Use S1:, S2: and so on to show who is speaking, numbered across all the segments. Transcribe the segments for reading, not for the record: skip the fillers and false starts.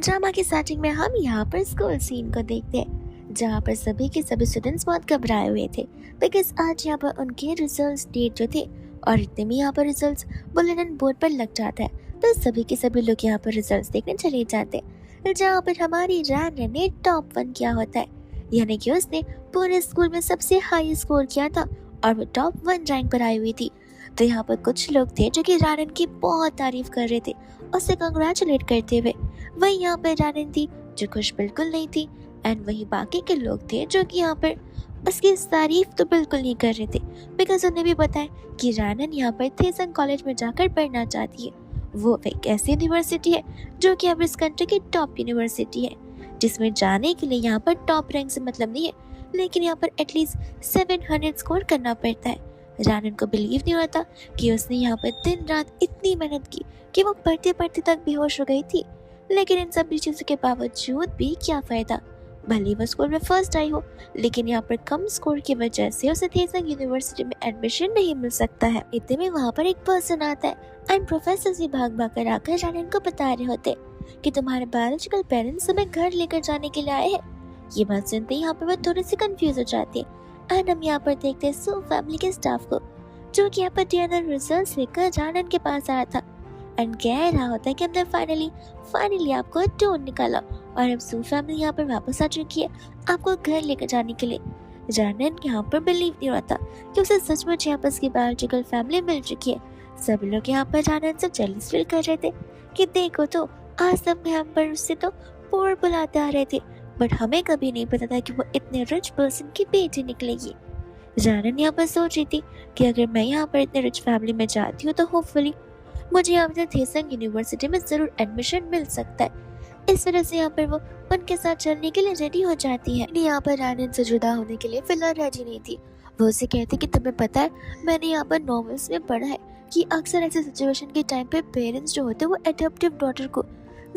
S1: Drama की starting में हम यहाँ पर स्कूल सीन को देखते हैं, जहाँ पर सभी के सभी स्टूडेंट्स बहुत घबराए हुए थे बिकॉज आज यहाँ पर उनके रिजल्ट्स डेट जो थे और इतने में यहाँ पर रिजल्ट्स बुलेटिन बोर्ड पर लग जाता है तो सभी के सभी लोग यहाँ पर रिजल्ट्स देखने चले जाते हैं, जहाँ पर हमारी रैन ने टॉप 1 किया होता है, यानी कि उसने पूरे स्कूल में सबसे हाई स्कोर किया था और वो टॉप 1 रैंक पर आई हुई थी। तो यहाँ पर कुछ लोग थे जो कि रानन की बहुत तारीफ कर रहे थे, उसे कंग्रेचुलेट करते हुए। वही यहाँ पर रानन थी जो खुश बिल्कुल नहीं थी एंड वही बाकी के लोग थे जो कि यहाँ पर उसकी तारीफ तो बिल्कुल नहीं कर रहे थे बिकॉज उन्हें भी पता है कि रानन यहाँ पर थेसन कॉलेज में जाकर पढ़ना चाहती है। वो एक ऐसी यूनिवर्सिटी है जो कि अब इस कंट्री की टॉप यूनिवर्सिटी है, जिसमें जाने के लिए यहाँ पर टॉप रैंक से मतलब नहीं है, लेकिन यहाँ पर एटलीस्ट 700 स्कोर करना पड़ता है। रानन को बिलीव नहीं हो रहा था कि उसने यहाँ पर दिन रात इतनी मेहनत की कि वो पढ़ते पढ़ते तक बेहोश हो गई थी, लेकिन इन सब चीज़ों के बावजूद भी क्या फ़ायदा। भले वो स्कूल में फर्स्ट आई हो, लेकिन यहाँ पर कम स्कोर की वजह से उसे थेसन यूनिवर्सिटी में एडमिशन नहीं मिल सकता है। इतने में वहाँ पर एक पर्सन आता है एंड प्रोफेसर से भाग भाग कर आकर रानन को बता रहे होते कि तुम्हारे बायोलॉजिकल पेरेंट्स तुम्हें घर लेकर जाने के लिए आए हैं। ये बात सुनते ही यहाँ पर वो थोड़ी सी कंफ्यूज हो जाती है एंड हम यहाँ पर देखते हैं सू फैमिली के स्टाफ को, जो कि यहाँ पर डिनर रिजल्ट्स लेकर रानन के पास आया था एंड कह रहा होता है कि हमने फाइनली आपको ढूंढ निकाला और अब सू फैमिली यहाँ पर वापस आ चुकी है आपको घर लेकर जाने के लिए। रानन यहाँ पर बिलीव नहीं होता कि उसे सचमुच यहाँ पर उसकी बायोलॉजिकल फैमिली मिल चुकी है। सभी लोग यहाँ पर रानन से जेलस फील कर रहे थे कि देखो तो आज तक यहाँ पर उससे तो पोर बुलाते आ रहे थे, बट हमें कभी नहीं पता था कि वो इतने रिच पर्सन की बेटी निकलेगी। रानन यहाँ पर सोच रही थी कि अगर मैं यहाँ पर इतने रिच फैमिली में जाती हूँ तो होपफुली मुझे यहाँ पर थेसन यूनिवर्सिटी में जरूर एडमिशन मिल सकता है। इस वजह से यहाँ पर वो उनके साथ चलने के लिए रेडी हो जाती है। यहाँ पर रानन से जुदा होने के लिए फिलहाल राजी नहीं थी। वो उसे कहती कि तुम्हें पता है मैंने यहाँ पर नॉवेल्स में पढ़ा है कि अक्सर ऐसे सिचुएशन के टाइम पे पेरेंट्स जो होते हैं वो एडॉप्टिव डॉटर को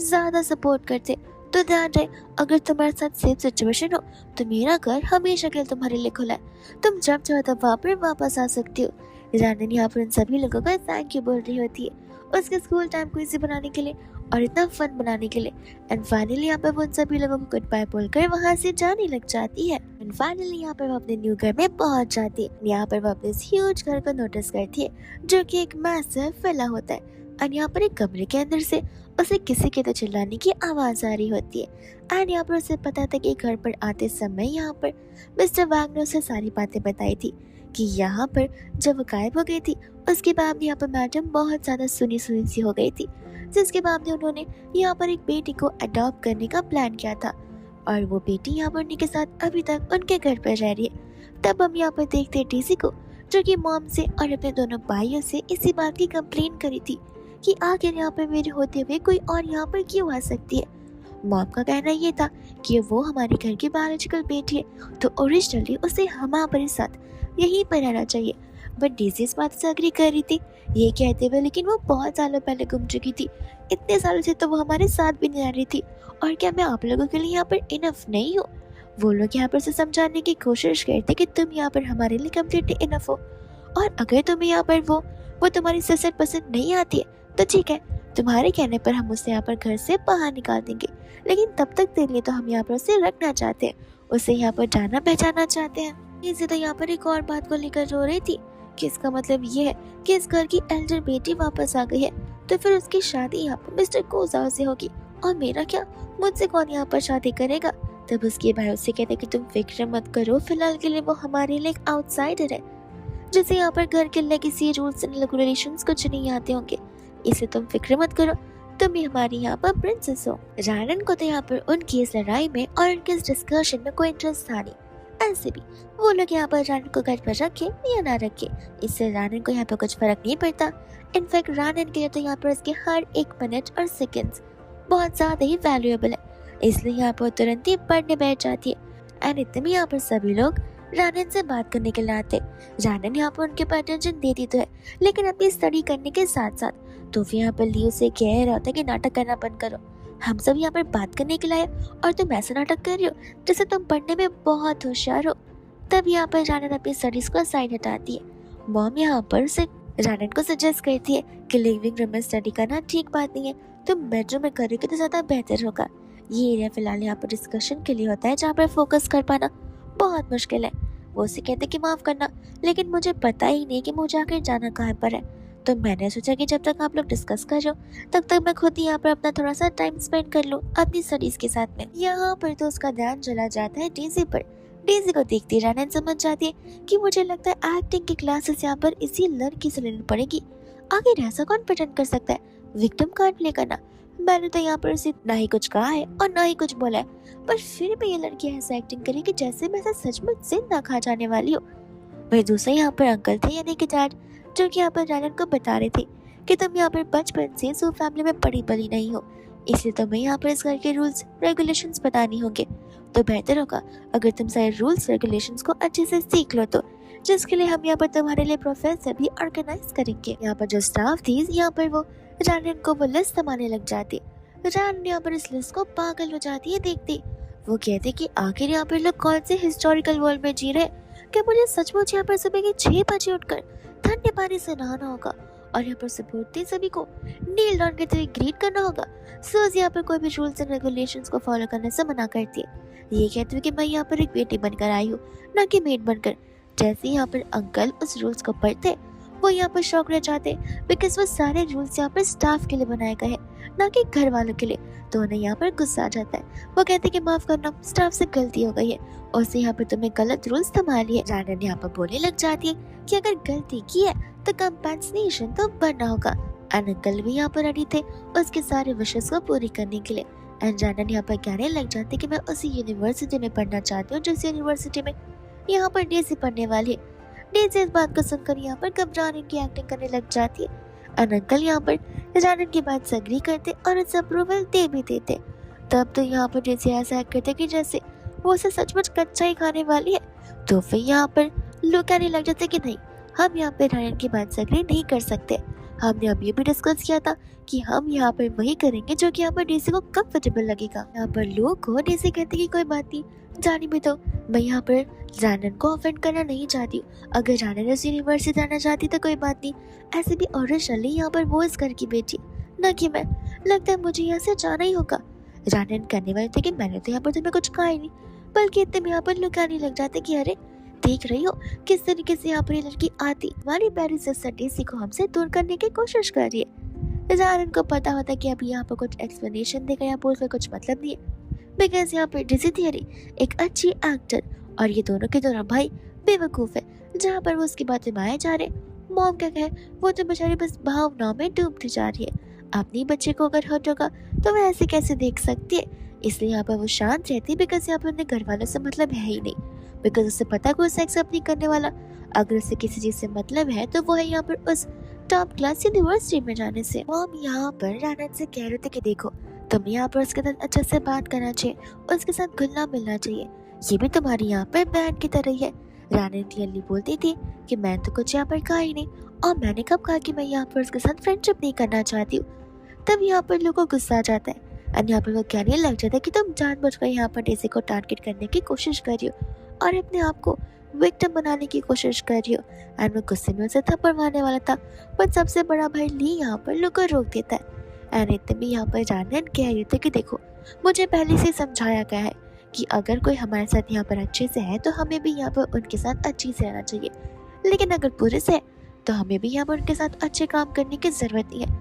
S1: ज्यादा सपोर्ट करते। तो ध्यान रहे अगर तुम्हारे साथ सेम सिचुएशन हो तो मेरा घर हमेशा के लिए तुम्हारे लिए खुला है, तुम जब चाहो तब वहाँ पर वापस आ सकती हो। रानन यहाँ पर उन सभी लोगों का थैंक यू बोल रही होती है उसके स्कूल टाइम को इजी बनाने के लिए और इतना फन बनाने के लिए। एंड फाइनली यहाँ पर वो उन सभी लोगों को गुड बाय बोलकर वहाँ से जाने लग जाती है। एंड फाइनली यहाँ पर वो अपने न्यू घर में पहुंच जाती है। यहाँ पर वो अपने इस ह्यूज घर को नोटिस करती है जो कि एक मैसिव विला होता है। एंड यहाँ पर एक कमरे के अंदर से उसे किसी के तो चिल्लाने की आवाज आ रही होती है एंड यहाँ पर उसे पता था कि घर पर आते समय यहाँ पर मिस्टर वांग ने उसे सारी बातें बताई थी कि यहाँ पर जब वो गायब हो गई थी उसके बाद यहाँ पर मैडम बहुत ज़्यादा सुनी सी हो गई थी, जिसके बाद उन्होंने यहाँ पर एक बेटी को अडॉप्ट करने का प्लान किया था और वो बेटी यहाँ पर उन्हीं के साथ अभी तक उनके घर पर रह रही है। तब हम यहाँ पर देखते हैं डीसी को, जो कि मॉम से और अपने दोनों भाइयों से इसी बात की कंप्लेन करी थी कि आखिर यहाँ पर मेरे होते हुए कोई और यहाँ पर क्यों आ सकती है। मॉम का कहना ये था कि वो हमारे घर की बायोलॉजिकल बेटी है तो ओरिजिनली उसे हमारे साथ यहीं पर रहना चाहिए, बट डीसी इस बात से अग्री कर रही थी ये कहते हुए लेकिन वो बहुत सालों पहले गुम चुकी थी, इतने सालों से तो वो हमारे साथ भी नहीं रह रही थी और क्या मैं आप लोगों के लिए यहाँ पर इनफ नहीं हूँ। वो लोग यहाँ पर से समझाने की कोशिश करते कि तुम यहाँ पर हमारे लिए कम्प्लीटली इनफ हो और अगर तुम्हें यहाँ पर वो तुम्हारी सिस्टर पसंद नहीं आती है तो ठीक है, तुम्हारे कहने पर हम उसे यहाँ पर घर से बाहर निकाल देंगे, लेकिन तब तक तेरे लिए तो हम यहाँ पर उसे रखना चाहते हैं, उसे यहाँ पर जाना पहचाना चाहते हैं। इसे तो यहाँ पर एक और बात को लेकर रो रही थी कि इसका मतलब ये है कि इस घर की एल्डर बेटी वापस आ गई है तो फिर उसकी शादी यहाँ पर मिस्टर कोजाओ से होगी और मेरा क्या, मुझसे कौन यहाँ पर शादी करेगा। तब उसके भाई उससे कहते कि तुम फिक्र मत करो, फिलहाल के लिए वो हमारे लिए एक आउटसाइडर है जिसे यहाँ पर घर के लेगेसी रूल्स एंड रेगुलेशंस कुछ नहीं आते होंगे, इसे तुम फिक्र मत करो, तुम भी हमारी यहाँ पर प्रिंसेस हो। रानन को तो यहाँ पर उनकी इस लड़ाई में और उनके इस डिस्कशन में कोई इंटरेस्ट था नहीं। ऐसे भी वो लोग यहाँ पर रानन को घर पर रखे या ना रखे इससे रानन को यहाँ पर कुछ फर्क नहीं पड़ता। इनफैक्ट रानन के लिए तो यहाँ पर उसके हर एक मिनट और सेकंड्स बहुत ज्यादा ही वैल्यूएबल है, इसलिए यहाँ पर तुरंत ही पढ़ने बैठ जाती है। एंड इतने में यहाँ पर सभी लोग रानन से बात करने के लिए आते। रानन यहाँ पर उनके पर अटेंशन देती तो है लेकिन अपनी स्टडी करने के साथ साथ तो फिर यहाँ पर लियो से कह रहा होता है कि नाटक करना बंद करो, हम सब यहाँ पर बात करने के लिए और तुम ऐसा नाटक कर रही हो जैसे तुम पढ़ने में बहुत होशियार हो। तब यहाँ पर रानन अपनी स्टडीज को साइड हटाती है। मॉम यहाँ पर उसे रानन को सजेस्ट करती है कि लिविंग रूम में स्टडी करना ठीक बात नहीं है, तुम बेडरूम में करोगे तो ज्यादा बेहतर होगा। ये एरिया फिलहाल यहाँ पर डिस्कशन के लिए होता है, जहाँ पर फोकस कर पाना बहुत मुश्किल है। वो उसे कहते कि माफ करना, लेकिन मुझे पता ही नहीं कि मुझे आखिर जाना कहाँ पर है। तो मैंने सोचा कि जब तक आप लोग डिस्कस कर रहे हो तब तक मैं खुद ही यहाँ पर अपना थोड़ा सा टाइम स्पेंड कर लूँ अपनी स्टडीज के साथ में। यहाँ पर तो उसका ध्यान चला जाता है डेजी पर। डेजी को देखती रानन समझ जाती है कि मुझे लगता है एक्टिंग की क्लासेस यहाँ पर इसी लड़की से लेनी पड़ेगी। आखिर ऐसा कौन प्रेटेंड कर सकता है विक्टिम कार्ड प्ले करना। मैंने तो यहाँ पर उसे ना ही कुछ कहा है और ना ही कुछ बोला है, पर फिर भी ये लड़की ऐसा एक्टिंग करेगी जैसे मैं सचमुच जिंदा खा जाने वाली हूँ। वही दूसरे यहाँ पर अंकल थे यानी कि डैड, जो कि यहाँ पर रानन को बता रहे थे कि तुम यहाँ पर बचपन से सो फैमिली में पड़ी बड़ी नहीं हो, इसलिए तुम्हें यहाँ पर इस घर के रूल्स रेगुलेशंस बतानी होंगे। तो बेहतर होगा अगर तुम सारे रूल्स रेगुलेशंस को अच्छे से सीख लो, तो जिसके लिए हम यहाँ पर तुम्हारे लिए प्रोफेसर भी ऑर्गेनाइज करेंगे। यहाँ पर जो स्टाफ थी यहाँ पर वो रानन को वो लिस्ट थमाने लग जाती। रानन यहाँ पर इस लिस्ट को पागल हो जाती है देखती। वो कहते कि आखिर यहाँ पर लोग कौन से हिस्टोरिकल वर्ल्ड में जी रहे, कि मुझे सचमुच यहाँ पर सुबह के 6 बजे उठकर ठंडे पानी से नहाना होगा और यहाँ पर सुबह उठते सभी को नील डाउन के तरह ग्रीट करना होगा। सूज यहाँ पर कोई भी रूल्स एंड रेगुलेशंस को फॉलो करने से मना करती है। ये कहती है कि मैं यहाँ पर एक बेटी बनकर आई हूँ, ना कि मेड बनकर। जैसे यहाँ पर अंकल उस रूल्स को पढ़ते वो यहाँ पर शौक रह जाते, बिकॉज वो सारे रूल्स यहाँ पर स्टाफ के लिए बनाए गए हैं ना कि घर वालों के लिए। तो उन्हें यहाँ पर गुस्सा आ जाता है। वो कहते कि माफ करना, स्टाफ से गलती हो गई है और उससे यहाँ पर तुम्हें गलत रूल्स थमा लिए। रानन यहाँ पर बोलने लग जाती है कि अगर गलती की है तो कंपेंसेशन तो भरना होगा। एंड अंकल भी यहाँ पर रेडी थे उसके सारे विशेष को पूरी करने के लिए। एंड रानन यहाँ पर कहने लग जाती कि मैं उसी यूनिवर्सिटी में पढ़ना चाहती हूँ जिस यूनिवर्सिटी में यहाँ पर डेजी पढ़ने वाली है। डेजी इस बात को सुनकर यहाँ पर घबराने की एक्टिंग करने लग जाती है। और अंकल यहाँ पर रानन की बात से एग्री करते और उसे अप्रूवल दे भी देते। तब तो यहाँ पर डेजी ऐसा एक्ट करते कि जैसे वो उसे सचमुच कच्चा ही खाने वाली है। तो फिर यहाँ पर लोग कहने लग जाते कि नहीं, हम यहाँ पर रानन की बात से एग्री नहीं कर सकते। हमने अब ये भी डिस्कस किया था कि हम यहाँ पर वही करेंगे जो कि यहाँ पर डेजी को कंफर्टेबल लगेगा। यहाँ पर लोग को डेजी कहते कि कोई बात नहीं, जाने भी दो, मैं यहाँ पर रानन को ऑफेंड करना नहीं चाहती हूँ। अगर रानन इस यूनिवर्सिटी जाना चाहती तो कोई बात नहीं, ऐसे भी ओरिजिनली यहाँ पर वो इस घर की बेटी न कि मैं। लगता है मुझे यहाँ से जाना ही होगा। रानन कहने वाले थे कि मैंने तो यहाँ पर तुम्हें कुछ कहा ही नहीं, बल्कि इतने में यहाँ पर लोग कहने लग जाते कि अरे देख रही हो किस तरीके से यहाँ पर ये लड़की आती हमारी प्यारी सिस्टर डेजी को हमसे दूर करने की कोशिश कर रही है। रानन को पता होता कि अभी यहाँ पर कुछ एक्सप्लेनेशन देगा या बोलकर कुछ मतलब नहीं है, बिकॉज यहाँ पर डेजी थियरी एक अच्छी एक्टर और ये दोनों के दोनों भाई बेवकूफ है। जहाँ पर वो उसकी बातें माए जा रहे, मॉम क्या कहे, वो तो बेचारी बस भावनाओं में डूबती जा रही है। अपनी बच्चे को अगर हर्ट होगा तो वह ऐसे कैसे देख सकती है, इसलिए यहाँ पर वो शांत रहती है। बिकॉज यहाँ पर उन्हें घर वालों से मतलब है ही नहीं, बिकॉज उसे पता है कोई सेक्स अपनी करने वाला। अगर उसे किसी चीज से मतलब है तो वो है यहाँ पर उस टॉप क्लास यूनिवर्सिटी में जाने से। मॉम यहाँ पर रानन से कह रहे थे कि देखो तुम्हें यहाँ पर उसके साथ अच्छे से बात करना चाहिए, उसके साथ घुलना मिलना चाहिए, ये भी तुम्हारी यहाँ पर बहन की तरह ही है। रानन क्लियरली बोलती थी कि मैं तो कुछ यहाँ पर कहा ही नहीं, और मैंने कब कहा कि मैं यहाँ पर उसके साथ फ्रेंडशिप नहीं करना चाहती हूँ। तब यहाँ पर लोगों को गुस्सा आ जाता है और यहाँ पर वो कहने लग जाता है कि तुम जानबूझकर यहाँ पर डेजी को टारगेट करने की कोशिश कर रही हो और अपने आप को विक्टिम बनाने की कोशिश कर रही हो। एंड वो गुस्से में उसे थप्पड़ मारने वाला था, पर सबसे बड़ा भाई ली यहाँ पर लोग को रोक देता है। एंड इतने भी यहाँ पर रानन कह रही थी कि देखो मुझे पहले से समझाया गया है कि अगर कोई हमारे साथ यहाँ पर अच्छे से है तो हमें भी यहाँ पर उनके साथ अच्छी से रहना चाहिए, लेकिन अगर बुरे से है तो हमें भी यहाँ पर उनके साथ अच्छे काम करने की जरूरत नहीं है,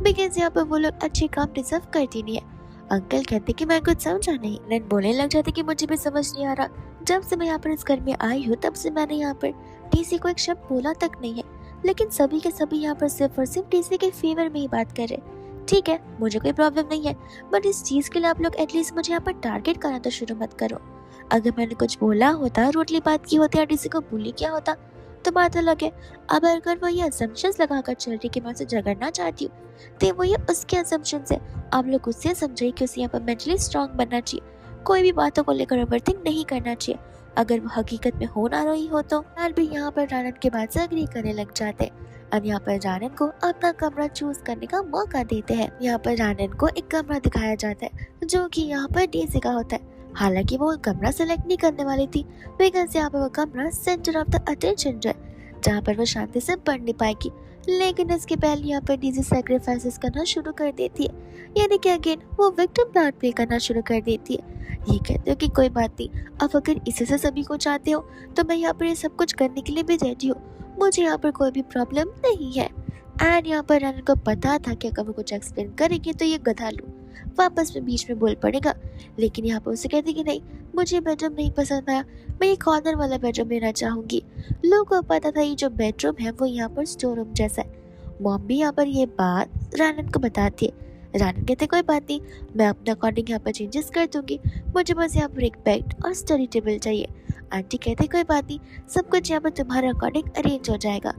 S1: बिकॉज यहाँ पर वो लोग अच्छे काम डिजर्व करती नहीं है। अंकल कहते कि मैं कुछ समझा नहीं। नन बोलने लग जाते कि मुझे भी समझ नहीं आ रहा, जब से मैं यहाँ पर इस घर में आई हूँ तब से मैंने यहाँ पर डीसी को एक शब्द बोला तक नहीं है, लेकिन सभी के सभी यहाँ पर सिर्फ और सिर्फ डीसी के फेवर में ही बात कर रहे। ठीक है मुझे कोई प्रॉब्लम नहीं है, बट इस चीज के लिए आप लोग एटलीस्ट मुझे यहाँ पर टारगेट करना तो शुरू मत करो। अगर मैंने कुछ बोला होता, रूडली बात की होती या डीसी को बुली किया होता तो बात अलग है। अब अगर वो ये असम्पशंस लगाकर चल रही कि मैं उसे झगड़ना चाहती हूँ तो वो ये उसके असम्पशंस है। आप लोग उससे समझिए कि उसे यहाँ पर मेंटली स्ट्रांग बनना चाहिए, कोई भी बातों को लेकर ओवरथिंक नहीं करना चाहिए। अगर वो हकीकत में हो ना रही हो तो यार भी यहाँ पर रानन के बात से अग्री करने लग जाते हैं और यहाँ पर रानन को अपना कमरा चूज करने का मौका देते हैं। यहाँ पर रानन को एक कमरा दिखाया जाता है जो कि यहाँ पर डेजी का होता है। हालांकि वो कमरा सेलेक्ट नहीं करने वाली थी, बिकॉज यहाँ पर वो कमरा सेंटर ऑफ द अटेंशन जो है जहाँ पर वो शांति से पढ़ नहीं पाएगी। लेकिन इसके पहले यहाँ पर डीजी सेक्रीफाइसेस करना शुरू कर देती है, यानी कि अगेन वो विक्टिम पार्ट प्ले करना शुरू कर देती है। ये कहते हो कि कोई बात नहीं, अब अगर इसी से सभी को चाहते हो तो मैं यहाँ पर ये सब कुछ करने के लिए भी रेडी हूँ, मुझे यहाँ पर कोई भी प्रॉब्लम नहीं है। एंड यहाँ पर रैनन को पता था कि अगर वो कुछ एक्सप्लेन करेगी तो ये गधालू वापस में बीच में बोल पड़ेगा, लेकिन यहाँ पर उसे कहती कि नहीं, मुझे बेडरूम नहीं पसंद आया, मैं ये कॉर्नर वाला बेडरूम लेना चाहूंगी। लोगों को पता था ये जो बेडरूम है वो यहाँ पर स्टोर रूम जैसा है। मॉम भी यहाँ पर ये बात रैनन को बताती है। रैनन कहते कोई बात नहीं, मैं अपने अकॉर्डिंग यहाँ पर चेंजेस कर दूंगी, मुझे बस यहाँ पर एक बेड और स्टडी टेबल चाहिए। आंटी कहते कोई बात नहीं, सब कुछ यहाँ पर तुम्हारे अकॉर्डिंग अरेंज हो जाएगा।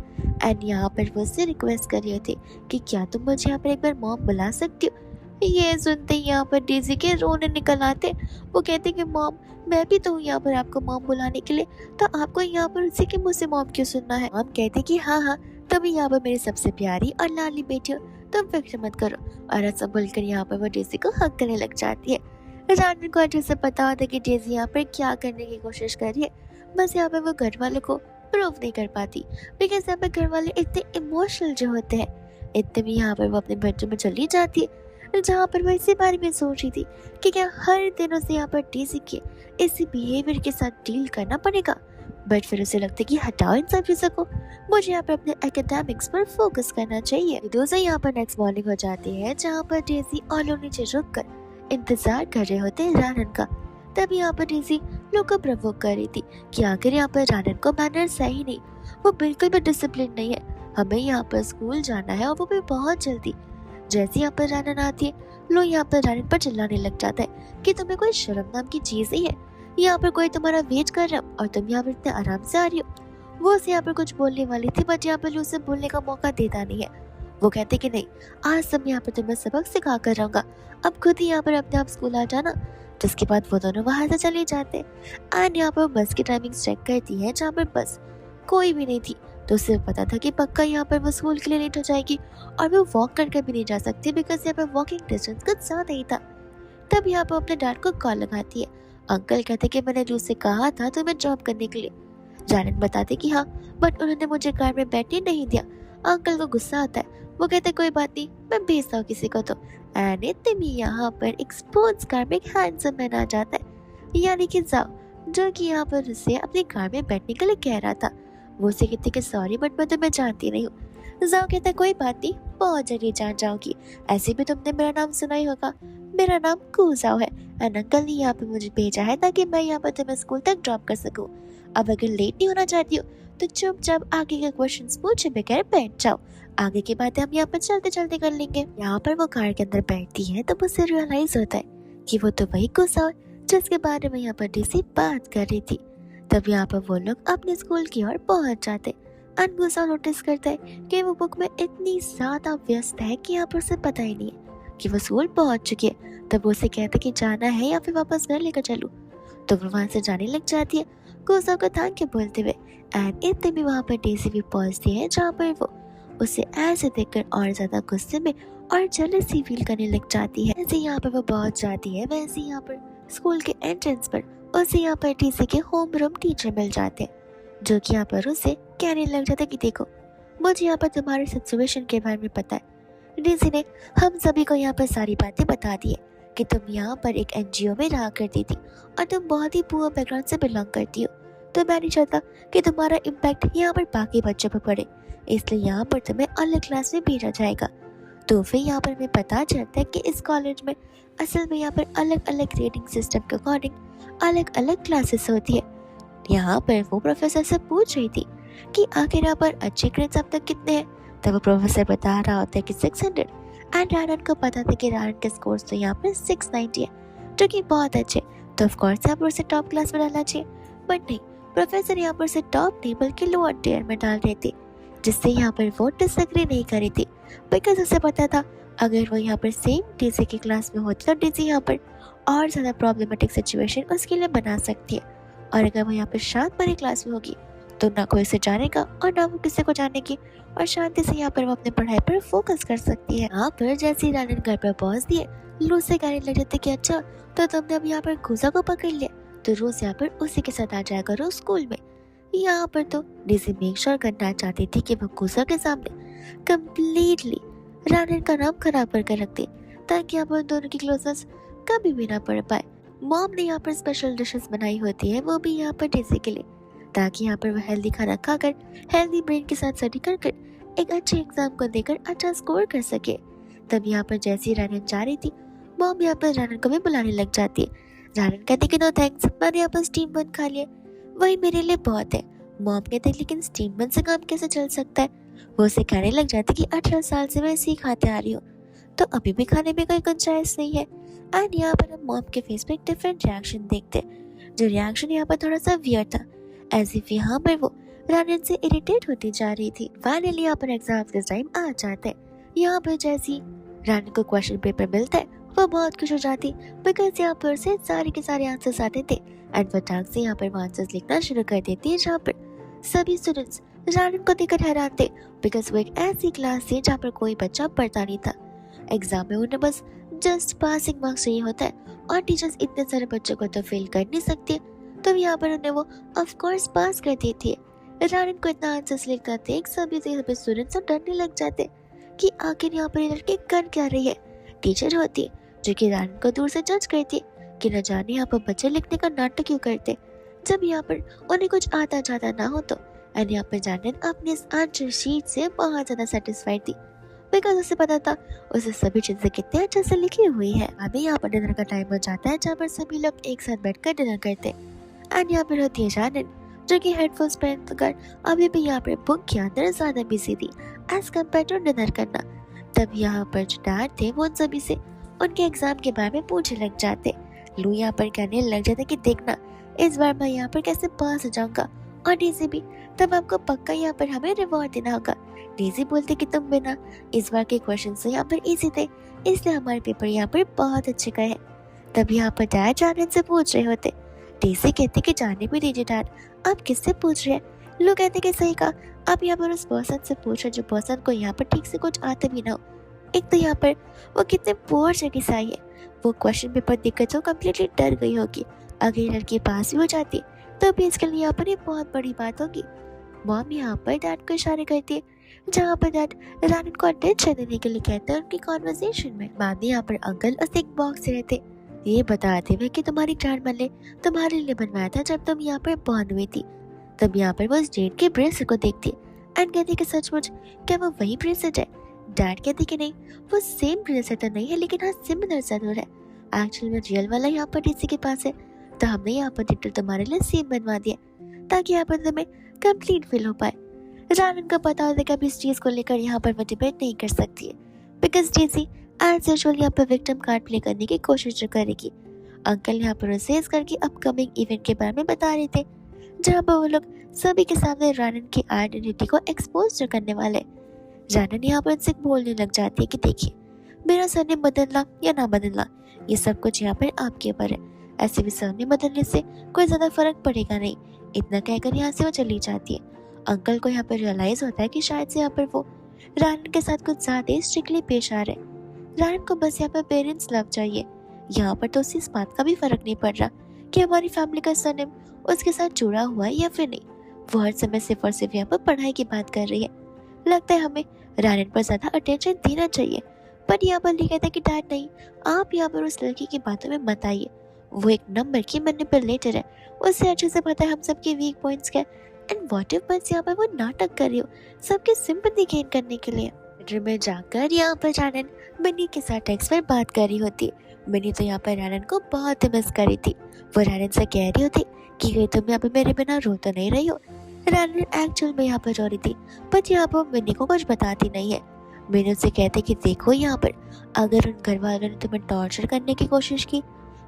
S1: एंड यहाँ पर वो उससे रिक्वेस्ट कर रहे थे कि क्या तुम मुझे यहाँ पर एक बार मॉम बुला सकती हो। ये सुनते ही यहाँ पर डेजी के रोने निकल आते। वो कहते कि मॉम, मैं भी तो हूँ यहाँ पर आपको मॉम बुलाने के लिए, तो आपको यहाँ पर उसी के मुँह से मॉम क्यों सुनना है। मॉम कहते कि हाँ हाँ, तुम यहाँ पर मेरी सबसे प्यारी और लाडली बेटी हो, तुम फिक्र मत करो। और ऐसा बोलकर यहाँ पर वो डेजी को हक करने लग जाती है। रैनन को अच्छे से पता होता है कि डेजी यहाँ पर क्या करने की कोशिश कर रही है, बस यहाँ पर वो घर वालों को प्रूव नहीं कर पाती, बिकॉज यहाँ पर घर वाले इतने इमोशनल जो होते हैं। इतने भी यहाँ पर वो अपने बेडरूम में चली जाती है, जहाँ पर वो इसी बारे में सोच रही थी कि क्या हर दिन उसे यहाँ पर डेजी के इसी बिहेवियर के साथ डील करना पड़ेगा। बट फिर उसे लगता है कि हटाओ इन सब चीज़ों को, मुझे यहाँ पर अपने एकेडमिक्स पर फोकस करना चाहिए। दोस्तों यहाँ पर नेक्स्ट मॉर्निंग हो जाती है, जहाँ पर डेजी और नीचे रुक कर इंतजार कर रहे होते हैं रैनन का। तब यहाँ पर डेजी लोग को प्रवोक कर रही थी कि आखिर यहाँ पर रैनन को मैनर्स है ही नहीं, वो बिल्कुल भी डिसिप्लिन नहीं है, हमें यहाँ पर स्कूल जाना है और वो भी बहुत जल्दी। जैसे यहाँ पर रैनन आती है, लोग यहाँ पर रैनन पर चिल्लाने लग जाता है कि तुम्हें कोई शर्म नाम की चीज नहीं है, यहाँ पर कोई तुम्हारा वेट कर रहा है और तुम यहाँ पर इतने आराम से आ रही हो। वो उसे यहाँ पर कुछ बोलने वाली थी, बट यहाँ पर उसे बोलने का मौका देता नहीं है। वो कहते कि नहीं, आज सब यहाँ पर तुम्हें सबक सिखा कर रहूंगा, अब खुद ही यहाँ पर अपने आप स्कूल आ जाना। जिसके बाद वो दोनों वहां से चले जाते हैं। एंड यहाँ पर बस की टाइमिंग चेक करती है, जहाँ पर बस कोई भी नहीं थी, तो उसे पता था कि पक्का यहाँ पर वो स्कूल के लिए लेट हो जाएगी और वो वॉक करके भी नहीं जा सकती, बिकॉज यहाँ पर वॉकिंग डिस्टेंस कुछ ज्यादा ही था। तब यहाँ पर अपने डैड को कॉल लगाती है। अंकल कहते कि मैंने जो उससे कहा था तुम्हें जॉब करने के लिए। रैनन बताते कि हाँ, बट उन्होंने मुझे कार में बैठने नहीं दिया। अंकल को गुस्सा आता है, वो कहते कोई बात नहीं, मैं भेजता हूँ किसी को। तो एंड इतने में यहाँ पर एक स्पोर्ट्स कार में एक हैंडसम मैन आ जाता है, यानी कि जाओ, जो कि यहाँ पर उसे अपनी कार में बैठने के लिए कह रहा था। वो उसे कहते कि सॉरी, बट मैं तुम्हें जानती नहीं हूँ। जाओ कहता कोई बात नहीं, बहुत जल्दी जान जाओगी, ऐसे भी तुमने मेरा नाम सुना ही होगा, मेरा नाम कूजाओ है। एंड अंकल ने यहाँ पे मुझे भेजा है ताकि मैं यहाँ पर तुम्हें स्कूल तक ड्रॉप कर सकूँ। अब अगर लेट नहीं होना चाहती हो तो चुपचाप आगे के क्वेश्चंस पूछे बगैर बैठ जाओ, आगे की बातें हम यहाँ पर चलते चलते कर लेंगे। यहाँ पर वो कार के अंदर बैठती है, तब उसे रियलाइज होता है कि वो तो वही कूजाओ है जिसके बारे में यहाँ पर डीसी बात कर रही थी। तब यहाँ पर वो लोग अपने स्कूल की ओर पहुंच जाते। अनगुसा नोटिस करता है कि वो बुक में इतनी ज्यादा व्यस्त है कि यहाँ पर उसे पता ही नहीं है कि वो स्कूल पहुंच चुकी है। तब वो उसे कहता कि जाना है या फिर वापस घर लेकर चलूं, तो वो वहां से जाने लग जाती है गुस्सा को थैंक के बोलते हुए। एंड इतने में वहां पर डेजी भी पहुंचती है, जहाँ पर वो उसे ऐसे देखकर और ज्यादा गुस्से में और जेलसी फील करने लग जाती है। जैसे यहाँ पर वो पहुंच जाती है, वैसे यहाँ पर स्कूल के एंट्रेंस पर उसे यहाँ पर डीसी के होम रूम टीचर मिल जाते हैं, जो कि यहाँ पर उसे कहने लग जाता है कि देखो, मुझे यहाँ पर तुम्हारी सिचुएशन के बारे में पता है। डीसी ने हम सभी को यहाँ पर सारी बातें बता दी है कि तुम यहाँ पर एक एनजीओ में रहा करती थी और तुम बहुत ही पुअर बैकग्राउंड से बिलोंग करती हो, तो मैं नहीं चाहता कि तुम्हारा इम्पैक्ट यहाँ पर बाकी बच्चों पर पड़े, इसलिए यहाँ पर तुम्हें अलग क्लास में भेजा जाएगा। तो फिर यहाँ पर हमें पता चलता है कि इस कॉलेज में असल में यहाँ पर अलग अलग ग्रेडिंग सिस्टम के अकॉर्डिंग अलग अलग क्लासेस होती है। यहाँ पर वो प्रोफेसर से पूछ रही थी कि आखिर यहाँ पर अच्छे ग्रेड्स अब तक कितने हैं, तब वो प्रोफेसर बता रहा होता है कि 600। एंड रैनन को पता था कि रैनन के स्कोर्स तो यहाँ पर 690 है, जो कि बहुत अच्छे, तो ऑफ कोर्स यहाँ पर उसे टॉप क्लास में डालना चाहिए। बट नहीं, प्रोफेसर यहाँ पर उसे टॉप नहीं बल्कि लोअर टियर में डाल रहे थे, जिससे यहाँ पर वो डिसएग्री नहीं कर रही थी, बिकॉज उसे पता था अगर वो यहाँ पर सेम डीसी की क्लास में होती तो डीसी यहाँ पर और ज़्यादा प्रॉब्लमेटिक सिचुएशन उसके लिए बना सकती है, और अगर वो यहाँ पर शांत भरी क्लास में होगी तो ना कोई उसे जानेगा और ना वो किसी को जानेगी, और शांति से यहाँ पर वो अपनी पढ़ाई पर फोकस कर सकती है। यहाँ पर जैसे ही रैनन घर पर पहुँच दिए, लूज से कहने लग जाते कि अच्छा, तो तुमने अब यहाँ पर गुजा को पकड़ लिया, तो रोज यहाँ पर उसी के साथ आ जाया करो स्कूल में। यहाँ पर तो डेज़ी मेक श्योर करना चाहती थी कि वो कुसर के सामने कंप्लीटली रानन का नाम खराब करके रख दे, ताकि यहाँ पर दोनों की क्लोजनेस कभी भी ना पड़ पाए। मॉम ने यहाँ पर स्पेशल डिशेस बनाई होती है, वो भी यहाँ पर डेज़ी के लिए, ताकि यहाँ पर वो हेल्दी खाना खाकर हेल्दी ब्रेन के साथ स्टडी कर एक अच्छे एग्जाम को देकर अच्छा स्कोर कर सके। तब यहाँ पर जैसी रानन जा रही थी, मॉम यहाँ पर रानन को भी बुलाने लग जाती है। रानन कहती कि नो थैंक्स, मैंने यहाँ पर स्टीम बन खा लिया, वही मेरे लिए बहुत है। मॉम कहते लेकिन स्टीम बन से काम कैसे चल सकता है। वो उसे कहने लग जाती कि 18 साल से मैं इसी खाते आ रही हूँ, तो अभी भी खाने में कोई गुंजाइश नहीं है। एंड यहाँ पर हम मॉम के फेस पे एक डिफरेंट रिएक्शन देखते, जो रिएक्शन यहाँ पर थोड़ा सा वियर्ड था, एज इफ यहाँ पर वो रानन से इरिटेट होती जा रही थी। फाइनली यहाँ पर एग्जाम के टाइम आ जाता है। यहाँ पर जैसी रानन को क्वेश्चन पेपर मिलता है, वो बहुत खुश हो जाती, बिकॉज यहाँ पर से सारे के सारे आंसर्स आते थे एंड फटाक से यहाँ पर आंसर्स लिखना शुरू कर देती है, जहाँ पर सभी स्टूडेंट्स रानन को देखकर हैरान थे, बिकॉज वो एक ऐसी क्लास थी जहाँ पर कोई बच्चा पढ़ता नहीं था। एग्जाम में उन्हें बस जस्ट पासिंग मार्क्स चाहिए होता है, और टीचर्स इतने सारे बच्चों को तो फेल कर नहीं सकते, तो यहाँ पर उन्हें वो ऑफ कोर्स पास कर देती है। रानन को इतना आंसर्स लिखकर देख सभी स्टूडेंट्स डरने लग जाते कि आखिर यहाँ पर ये लड़की कर क्या रही है। टीचर होती है जो कि रानन को दूर से जज करती कि न जाने यहाँ पर बच्चे लिखने का नाटक क्यों करते, जब यहाँ पर उन्हें कुछ आता जाता ना हो तो। एंड यहाँ पर रानन अपने इस आंसर शीट से बहुत ज्यादा सेटिस्फाइड थी, बिकॉज उसे पता था उसे सभी चीजें कितने अच्छे से लिखी हुई है। अभी यहाँ पर डिनर का टाइम हो जाता है, जहाँ पर सभी लोग एक साथ बैठकर डिनर करते। एंड यहाँ पर होती है रानन, जो कि हेडफोन्स पहनकर अभी भी यहाँ पर बुक के अंदर ज्यादा बिजी थी एज कम्पेयर टू डिनर करना। तब यहाँ पर जो डैड थे वो उन सभी से उनके एग्जाम के बारे में पूछने लग जाते। लू यहाँ पर कहने लग जाता कि देखना इस बार मैं यहाँ पर कैसे पास हो जाऊंगा, और डेज़ी भी तब आपको पक्का यहाँ पर हमें रिवॉर्ड देना होगा। डेज़ी बोलते कि तुम बिना इस बार के क्वेश्चन से यहाँ पर इजी थे, इसलिए हमारे पेपर यहाँ पर बहुत अच्छे गए हैं। तब यहाँ पर डैड रानन से पूछ रहे होते। डेज़ी कहते कि जाने भी दीजिए डैड, आप किससे पूछ रहे हैं। लोग कहते कि सही कहा, आप यहाँ पर उस पर्सन से पूछो जो पर्सन को यहाँ पर ठीक से कुछ आता भी ना हो। एक तो यहाँ पर वो कितने पोर जगह से आई है, वो क्वेश्चन पेपर देखकर तो कम्प्लीटली डर गई होगी। अगर ये लड़की पास भी हो जाती तो भी इसके लिए यहाँ पर ये बहुत बड़ी बात होगी। मॉम यहाँ पर डैड को इशारे करती है, जहाँ पर डैड रानन को अटेंशन देने के लिए कहते हैं उनकी कॉन्वर्सेशन में। बाद में यहाँ पर अंकल उसे एक बॉक्स दे रहे थे, ये बताते हुए कि तुम्हारी ग्रैंडमा ने तुम्हारे लिए बनवाया था जब तुम यहाँ पर बॉर्न हुई थी। तब यहाँ पर वो उस डेट के ब्रेसलेट को देखती एंड कहती कि सचमुच क्या वो वही ब्रेसलेट है। डैड कहते कि नहीं, वो सेम ब्रेसलेट तो नहीं है, लेकिन हाँ सिमिलर जरूर है। एक्चुअली में रियल वाला यहाँ पर डेज़ी के पास है, तो हमने यहाँ पर डिटेल तुम्हारे लिए सेम बनवा दिया, ताकि यहाँ पर तुम्हें कंप्लीट फील हो पाए। रानन को पता होता है कि अब इस चीज को लेकर यहाँ पर वो डिबेट नहीं कर सकती है, बिकॉज डेज़ी एज यूजुअल यहाँ पर विक्टिम कार्ड प्ले करने की कोशिश जो करेगी। अंकल यहाँ पर उसे इस करके अपकमिंग इवेंट के बारे में बता रहे थे, जहाँ पर वो लोग सभी के सामने रानन की आइडेंटिटी को एक्सपोज जो करने वाले। रानन यहाँ पर उनसे बोलने लग जाती है कि देखिए, मेरा सरनेम बदलना या ना बदलना ये सब कुछ यहाँ पर आपके ऊपर है, ऐसे भी सरनेम बदलने से कोई ज्यादा फर्क पड़ेगा नहीं। इतना कहकर यहाँ से वो चली जाती है। अंकल को यहाँ पर रियलाइज होता है कि शायद से यहाँ पर वो रानन के साथ कुछ ज्यादा स्ट्रिक्टली पेश आ रहे। रानन को बस यहाँ पर पेरेंट्स लव चाहिए, यहाँ पर तो उसे इस बात का भी फर्क नहीं पड़ रहा कि हमारी फैमिली का सरनेम उसके साथ जुड़ा हुआ है या फिर नहीं। वो हर समय सिर्फ और सिर्फ यहाँ पर पढ़ाई की बात कर रही है। लगता है हमें रानन पर ज्यादा अटेंशन देना चाहिए, बट यहाँ पर लिखा था कि डैड नहीं, आप यहाँ पर उस लड़की की बातों में मत आइए, वो एक नंबर की मैनिपुलेटर है, उसे अच्छे से पता है हम सबके वीक पॉइंट्स क्या। एंड व्हाट इफ बस यहाँ पर वो नाटक कर रही हो सबकी सिंपैथी गेन करने के लिए। बेडरूम में जाकर यहाँ पर रानन बनी के साथ टेक्स्ट पर बात कर रही होती। बनी तो यहाँ पर रानन को बहुत मिस कर रही थी। वो रानन से कह रही होती कि कहीं तुम यहाँ पे मेरे बिना रो तो नहीं रही हो। रानन एक्चुअल में यहाँ पर रो रही थी, बट यहाँ पर बनी को कुछ बताती नहीं है। मैंने उससे कहते कि देखो यहाँ पर अगर उन घर वालों ने तुम्हें टॉर्चर करने की कोशिश की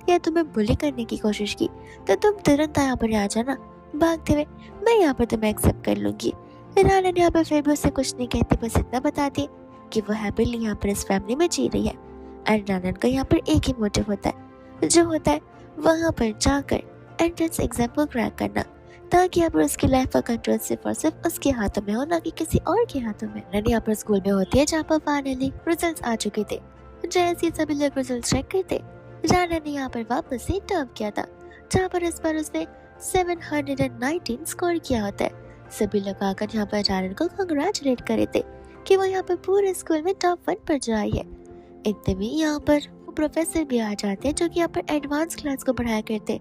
S1: या तुम्हें बुली करने की कोशिश की तो तुम तुरंत यहाँ पर आ जाना भागते हुए, मैं यहाँ पर तुम्हें एक्सेप्ट कर लूंगी। रानन यहाँ पर फिर भी उससे कुछ नहीं कहती, बस इतना बताती कि वो हैप्पीली यहाँ पर इस फैमिली में जी रही है। एंड रानन का यहाँ पर एक ही मोटिव होता है, जो होता है वहाँ पर जाकर एंट्रेंस एग्जाम को क्रैक करना, ताकि यहाँ पर उसकी लाइफ का कंट्रोल सिर्फ और सिर्फ उसके हाथों में हो, ना कि किसी और के हाथों में। रानन यहाँ पर स्कूल में होती है, जहाँ पर फाइनली रिजल्ट्स आ चुके थे। जैसे सभी लोग रिजल्ट चेक करते, रानन ने यहाँ पर वापस से टॉप किया था, जहाँ पर इस बार उसने 719 स्कोर किया होता है। सभी लोग आकर यहाँ पर रानन को कंग्रेचुलेट करे थे कि वो यहाँ पर पूरे स्कूल में टॉप 1 पर जो आई है। इतने में यहाँ पर वो प्रोफेसर भी आ जाते हैं जो कि यहाँ पर एडवांस क्लास को पढ़ाया करते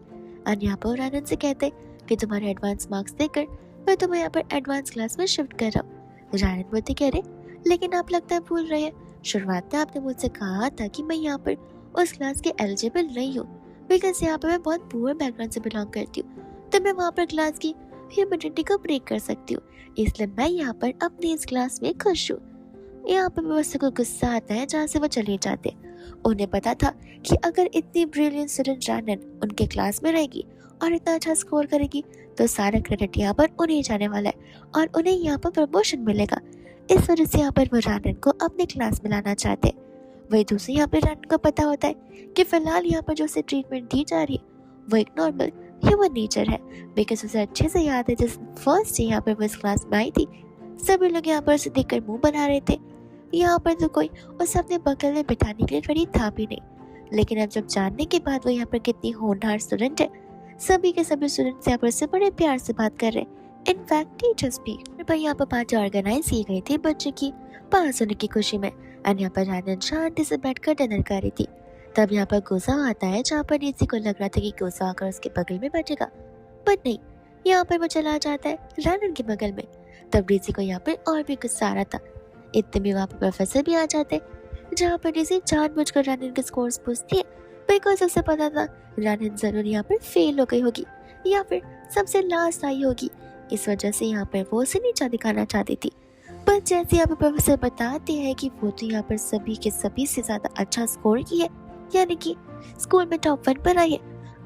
S1: और यहाँ पर रानन से कहते कि तुम्हारे एडवांस मार्क्स देकर मैं तुम्हें यहाँ पर एडवांस क्लास में शिफ्ट कर रहा हूँ। रानन बोलती कह रहे लेकिन आप लगता है भूल रहे हैं, शुरुआत में आपने मुझसे कहा था कि मैं यहाँ पर उस क्लास के एलिजिबल नहीं हूँ बिकॉज यहाँ पर मैं बहुत पुअर बैकग्राउंड से बिलोंग करती हूँ, तो मैं वहाँ पर क्लास की ह्यूमिडिटी को ब्रेक कर सकती हूँ, इसलिए मैं यहाँ पर अपनी इस क्लास में खुश हूँ। यहाँ पर व्यवस्था को गुस्सा आता है जहाँ से वो चले जाते। उन्हें पता था कि अगर इतनी ब्रिलियंट स्टूडेंट रानन उनके क्लास में रहेगी और इतना अच्छा स्कोर करेगी तो सारा क्रेडिट यहाँ पर उन्हें जाने वाला है और उन्हें यहाँ पर प्रमोशन मिलेगा। इस वजह से यहाँ पर वो रानन को अपने क्लास में लाना चाहते। वही दूसरी यहाँ पर रानन को पता होता है कि फिलहाल यहाँ पर जो उसे ट्रीटमेंट दी जा रही है वो एक नॉर्मल ह्यूमन नेचर है बिकॉज उसे अच्छे से याद है जिस फर्स्ट डे यहाँ पर वो इस क्लास में आई थी सभी लोग यहाँ पर उसे देखकर मुंह बना रहे थे। यहाँ पर तो कोई उसे अपने बगल में बिठाने के लिए रेडी था भी नहीं, लेकिन अब जब जानने के बाद वो यहाँ पर कितनी होनहार स्टूडेंट है, सभी के सभी स्टूडेंट्स यहाँ पर उससे बड़े प्यार से बात कर रहे हैं। इनफैक्ट टीचर्स भी। पर यहाँ पर पार्टी ऑर्गेनाइज की गई थी बच्चे की पास होने की खुशी में और यहाँ पर रानन शांति से बैठकर डिनर कर रही थी। तब यहाँ पर गुस्सा आता है जहाँ पर डीसी को लग रहा था कि गुस्सा आकर उसके बगल में बैठेगा, पर नहीं, यहाँ पर वो चला जाता है रानन के बगल में। तब डीसी को यहाँ पर और भी गुस्सा आ रहा था। इतने में वहाँ पर प्रोफेसर भी आ जाते जहाँ पर डीसी जानबूझकर रानन के स्कोर्स पूछती है बिकॉज उसे पता था रानन जरूर यहाँ पर फेल हो गई होगी या फिर सबसे लास्ट आई होगी, इस वजह से यहाँ पर वो उसे नीचा दिखाना चाहती थी। पर जैसे यहाँ पर प्रोफेसर बताते हैं कि वो तो यहाँ पर सभी के सभी से ज्यादा अच्छा स्कोर की है, यानी कि स्कूल में टॉप 1 पर आई है।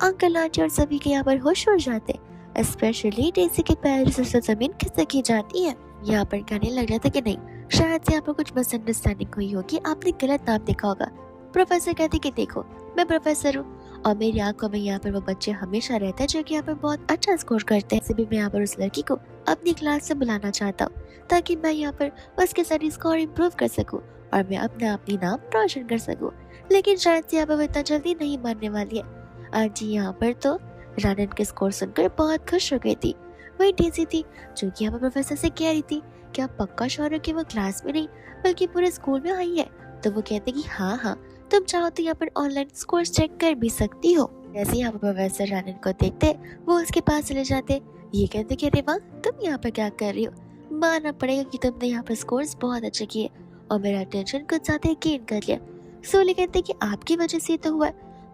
S1: अंकल आंटी और सभी के यहाँ पर होश हो जाते, स्पेशली डेसी के पैर से जमीन खिसकी जाती है। यहाँ पर कहने लग रहा था कि नहीं, शायद से यहाँ पर कुछ मिसअंडरस्टैंडिंग हुई होगी, आपने गलत नाम देखा होगा। प्रोफेसर कहते कि देखो मैं प्रोफेसर हूँ और मेरी आंखों में यहाँ पर वो बच्चे हमेशा रहते हैं जो कि यहाँ पर बहुत अच्छा स्कोर करते हैं। इससे भी मैं यहाँ पर उस लड़की को अपनी क्लास से बुलाना चाहता हूँ ताकि मैं यहाँ पर उसके साथ स्कोर इम्प्रूव कर सकूँ और मैं अपनी नाम रोशन कर सकूँ। लेकिन शायद से यहाँ पर वो इतना जल्दी नहीं मानने वाली है। आज यहाँ पर तो रानन के स्कोर सुनकर बहुत खुश हो गई थी। वही डेजी थी जो कि यहाँ पर प्रोफेसर से कह रही थी कि आप पक्का श्योर हो कि वो क्लास में नहीं बल्कि पूरे स्कूल में आई है। तो वो कहते कि हाँ, तुम चाहो तो यहाँ पर ऑनलाइन स्कोर चेक कर भी सकती हो। जैसे यहाँ पर प्रोफेसर रानन को देखते वो उसके पास चले जाते, ये कहते कि अरे वाह, तुम यहाँ पर क्या कर रही हो, मानना पड़ेगा कि तुमने यहाँ पर स्कोर्स बहुत अच्छे किए और मेरा अटेंशन कुछ ज्यादा गेन कर लिया। सोली कहते कि आपकी वजह से तो हुआ,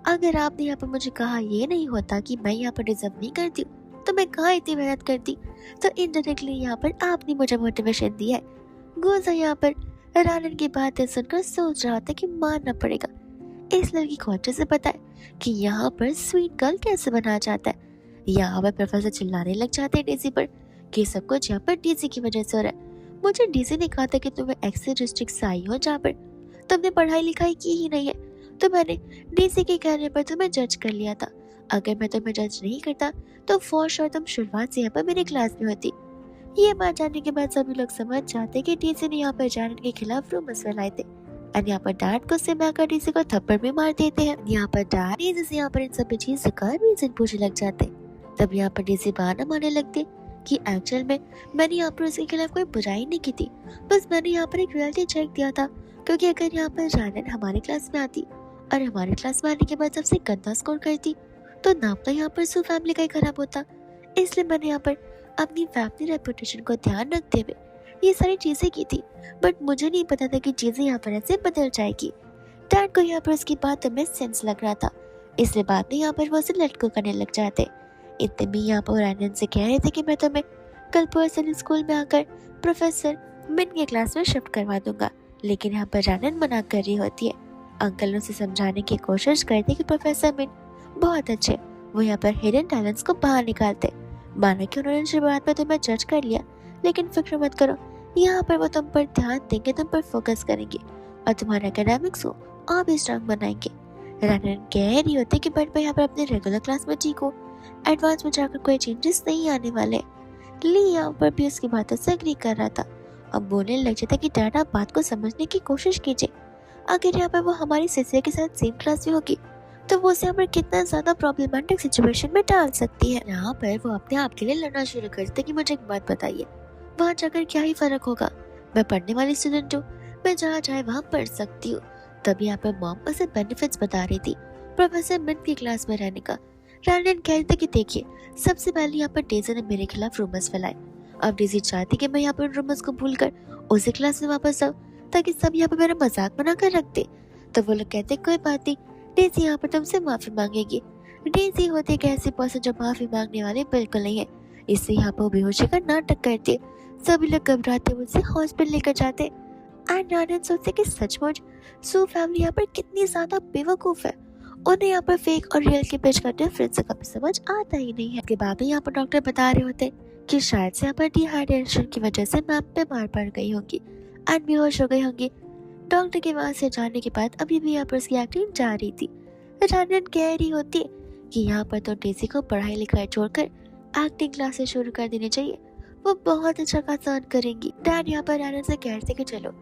S1: अगर आपने यहाँ पर मुझे कहा ये नहीं होता कि मैं यहाँ पर डिजर्व नहीं करती हूँ तो मैं कहाँ इतनी मेहनत करती, तो इनडायरेक्टली यहाँ पर आपने मुझे मोटिवेशन दिया है। गुजा यहाँ पर रानन की बातें सुनकर सोच रहा था कि मानना पड़ेगा, इस लड़की को अच्छे से पता है कि यहाँ पर स्वीट गर्ल कैसे बना जाता है। यहाँ पर प्रोफेसर चिल्लाने लग जाते हैं डीसी पर कि सब कुछ यहाँ पर डीसी की वजह से हो रहा है। मुझे डीसी ने कहा था कि तुम्हें ऐसे डिस्ट्रिक्ट से आई हो जहाँ पर तुमने पढ़ाई लिखाई की ही नहीं है, तो मैंने डीसी के कहने पर तुम्हें जज कर लिया था। अगर मैं तुम्हें जज नहीं करता तो फॉर श्योर तुम शुरुआत से यहाँ पर मेरी क्लास में होती। ये बात जानने के बाद सभी लोग समझ जाते कि डीसी ने यहाँ पर जानन के खिलाफ रूमर्स फैलाए थे और यहाँ पर डैड गुस्से में आकर डीसी को थप्पड़ भी मार देते हैं। यहाँ पर डैड डीसी से यहाँ पर इन सभी चीजों का रीजन पूछने लग जाते। तब यहाँ पर डीसी बहाना मारने लगते कि एक्चुअल में मैंने यहाँ पर उसके खिलाफ कोई बुराई नहीं की थी, बस मैंने यहाँ पर एक रियलिटी चेक दिया था, क्योंकि अगर यहाँ पर जानन हमारी क्लास में आती और हमारी क्लास में आने के बाद सबसे गंदा स्कोर करती तो नाम तो यहाँ पर सू फैमिली का ही खराब होता। इसलिए मैंने यहाँ पर अपनी फैमिली रेपुटेशन को ध्यान रखते हुए ये सारी चीजें की थी, बट मुझे नहीं पता था कि चीजें यहाँ पर ऐसे बदल जाएगी। डैड को यहाँ पर उसकी बात में सेंस लग रहा था, इसलिए बाद में यहाँ पर वो उसे लटको करने लग जाते। इतने में यहाँ पर रानन से कह रहे थे कि मैं तुम्हें कल पर्सनल स्कूल में आकर प्रोफेसर मिन के क्लास में शिफ्ट करवा दूंगा, लेकिन यहाँ पर रानन मना कर रही होती है। अंकल उसे समझाने की कोशिश करते कि प्रोफेसर मिन बहुत अच्छे, वो यहाँ पर हिडन टैलेंट्स को बाहर निकालते। मानो कि उन्होंने शुरुआत में तुम्हें जज कर लिया, लेकिन फिक्र मत करो, यहाँ पर वो तुम पर ध्यान देंगे, तुम पर फोकस करेंगे और तुम्हारा एकेडमिक्स को और भी स्ट्रांग बनाएंगे। रानन कह रही होती कि बट मैं यहाँ पर अपने रेगुलर क्लास में ठीक हूँ, एडवांस में जाकर कोई चेंजेस नहीं आने वाले। ली यहाँ पर भी उसकी बातों से एग्री कर रहा था। अब बोलने लग जाता कि डैड आप बात को समझने की कोशिश कीजिए, अगर यहाँ पर वो हमारी सिसिया के साथ सेम क्लास में होगी तो वो उसे यहाँ पर कितना ज्यादा प्रॉब्लमेटिक सिचुएशन में डाल सकती है। यहाँ पर वो अपने आप के लिए लड़ना शुरू करते कि मुझे एक बात बताइए, वहाँ जाकर क्या ही फर्क होगा, मैं पढ़ने वाली स्टूडेंट हूँ, मैं जहाँ चाहे वहाँ पढ़ सकती हूँ। तभी यहाँ पर मॉम उसे बेनिफिट्स बता रही थी प्रोफेसर मिंट की क्लास में रहने का। रैंडन कह रहे थे कि देखिए, सबसे पहले यहाँ पर डेजी ने मेरे खिलाफ रूमर्स फैलाए। अब डेजी चाहती कि मैं यहाँ पर उन रूमर्स को भूलकर उसी क्लास में वापस आऊँ ताकि सब यहाँ पर मेरा मजाक बना कर रख दे। तो वो लोग कहते कोई बात नहीं, डेजी यहाँ पर तुमसे माफी मांगेगी। डेजी होती एक ऐसी पर्सन जो माफी मांगने वाले बिल्कुल नहीं है, इससे यहाँ पर बेहोशी का नाटक करती है। सभी लोग घबराते मुझसे हॉस्पिटल लेकर जाते एंड रैंडन सोचते कि सचमुच सू फैमिली यहाँ पर कितनी ज्यादा बेवकूफ है, उन्हें यहाँ पर फेक और रियल के बीच का डिफरेंस कभी समझ आता ही नहीं है। इसके बाद भी यहाँ पर डॉक्टर बता रहे होते कि शायद से यहाँ पर डिहाइड्रेशन की वजह से मैम बीमार पड़ गई होंगी एंड बेहोश हो गई होंगी। डॉक्टर के वहां से जाने के बाद अभी भी यहाँ पर उसकी एक्टिंग जारी थी। रैंडन कह रही होती कि यहाँ पर तो डेजी को पढ़ाई लिखाई छोड़कर एक्टिंग क्लासेस शुरू कर देनी चाहिए, वो बहुत अच्छा खासा अर्न करेंगी। डैड यहाँ पर रैंडन से कह रहे थे कि चलो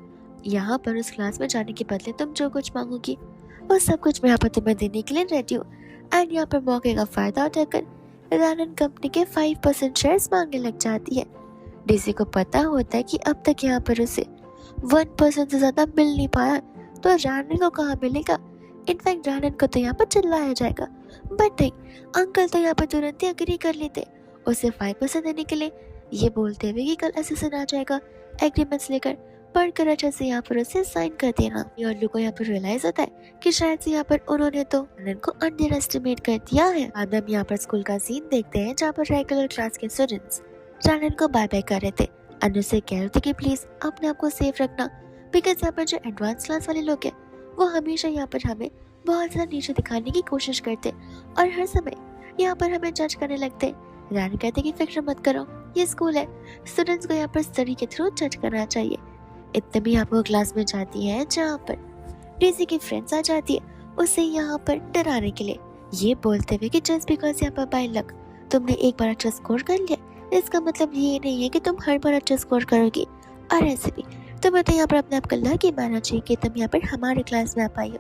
S1: यहाँ पर उस क्लास में जाने के बदले तुम जो कुछ मांगोगी वो सब कुछ मैं यहाँ पर तुम्हें देने के लिए रेडी हूँ। एंड यहाँ पर मौके का फायदा उठाकर रैंडन कंपनी के 5% शेयर्स मांगने लग जाती है। डेजी को पता होता है कि अब तक यहाँ पर उसे 1% से ज्यादा मिल नहीं पाया, तो रैंडन को कहाँ मिलेगा। इनफैक्ट रैंडन को तो यहाँ पर चिल्लाया जाएगा, बट नहीं, अंकल तो यहाँ पर तुरंत ही अग्री कर लेते उसे 5% देने के लिए, ये बोलते हुए कि कल असिस्टेंट आ जाएगा एग्रीमेंट्स लेकर, पढ़कर अच्छा से यहाँ पर उसे साइन कर देना। योल्लू को यहाँ पर रियलाइज होता है कि शायद से यहाँ पर उन्होंने तो रैंडन को अंडर एस्टिमेट कर दिया है। बाद हम यहाँ पर स्कूल का सीन देखते हैं जहाँ पर रेगुलर क्लास के स्टूडेंट्स रैंडन को बाय बाय कर रहे थे। अनु से कह रहे थे कि प्लीज अपने आप को सेफ रखना, बिकॉज यहाँ पर जो एडवांस क्लास वाले लोग हैं वो हमेशा यहाँ पर हमें बहुत ज्यादा नीचे दिखाने की कोशिश करते और हर समय यहाँ पर हमें जज करने लगते। रैंडन कहते कि फिक्र मत करो, ये स्कूल है, स्टूडेंट्स को यहाँ पर स्टडी के थ्रू जज करना चाहिए। इतने भी यहाँ पर क्लास में जाती है जहाँ पर डेजी की फ्रेंड्स आ जाती है उसे यहाँ पर डराने के लिए, ये बोलते हुए कि जस्ट बिकॉज यहाँ पर बाय लक तुमने एक बार अच्छा स्कोर कर लिया इसका मतलब ये नहीं है कि तुम हर बार अच्छा स्कोर करोगी, और ऐसे भी तुम्हें तो यहाँ पर अपने आप को लकी मानना चाहिए कि तुम यहाँ पर हमारे क्लास में आ पाई हो।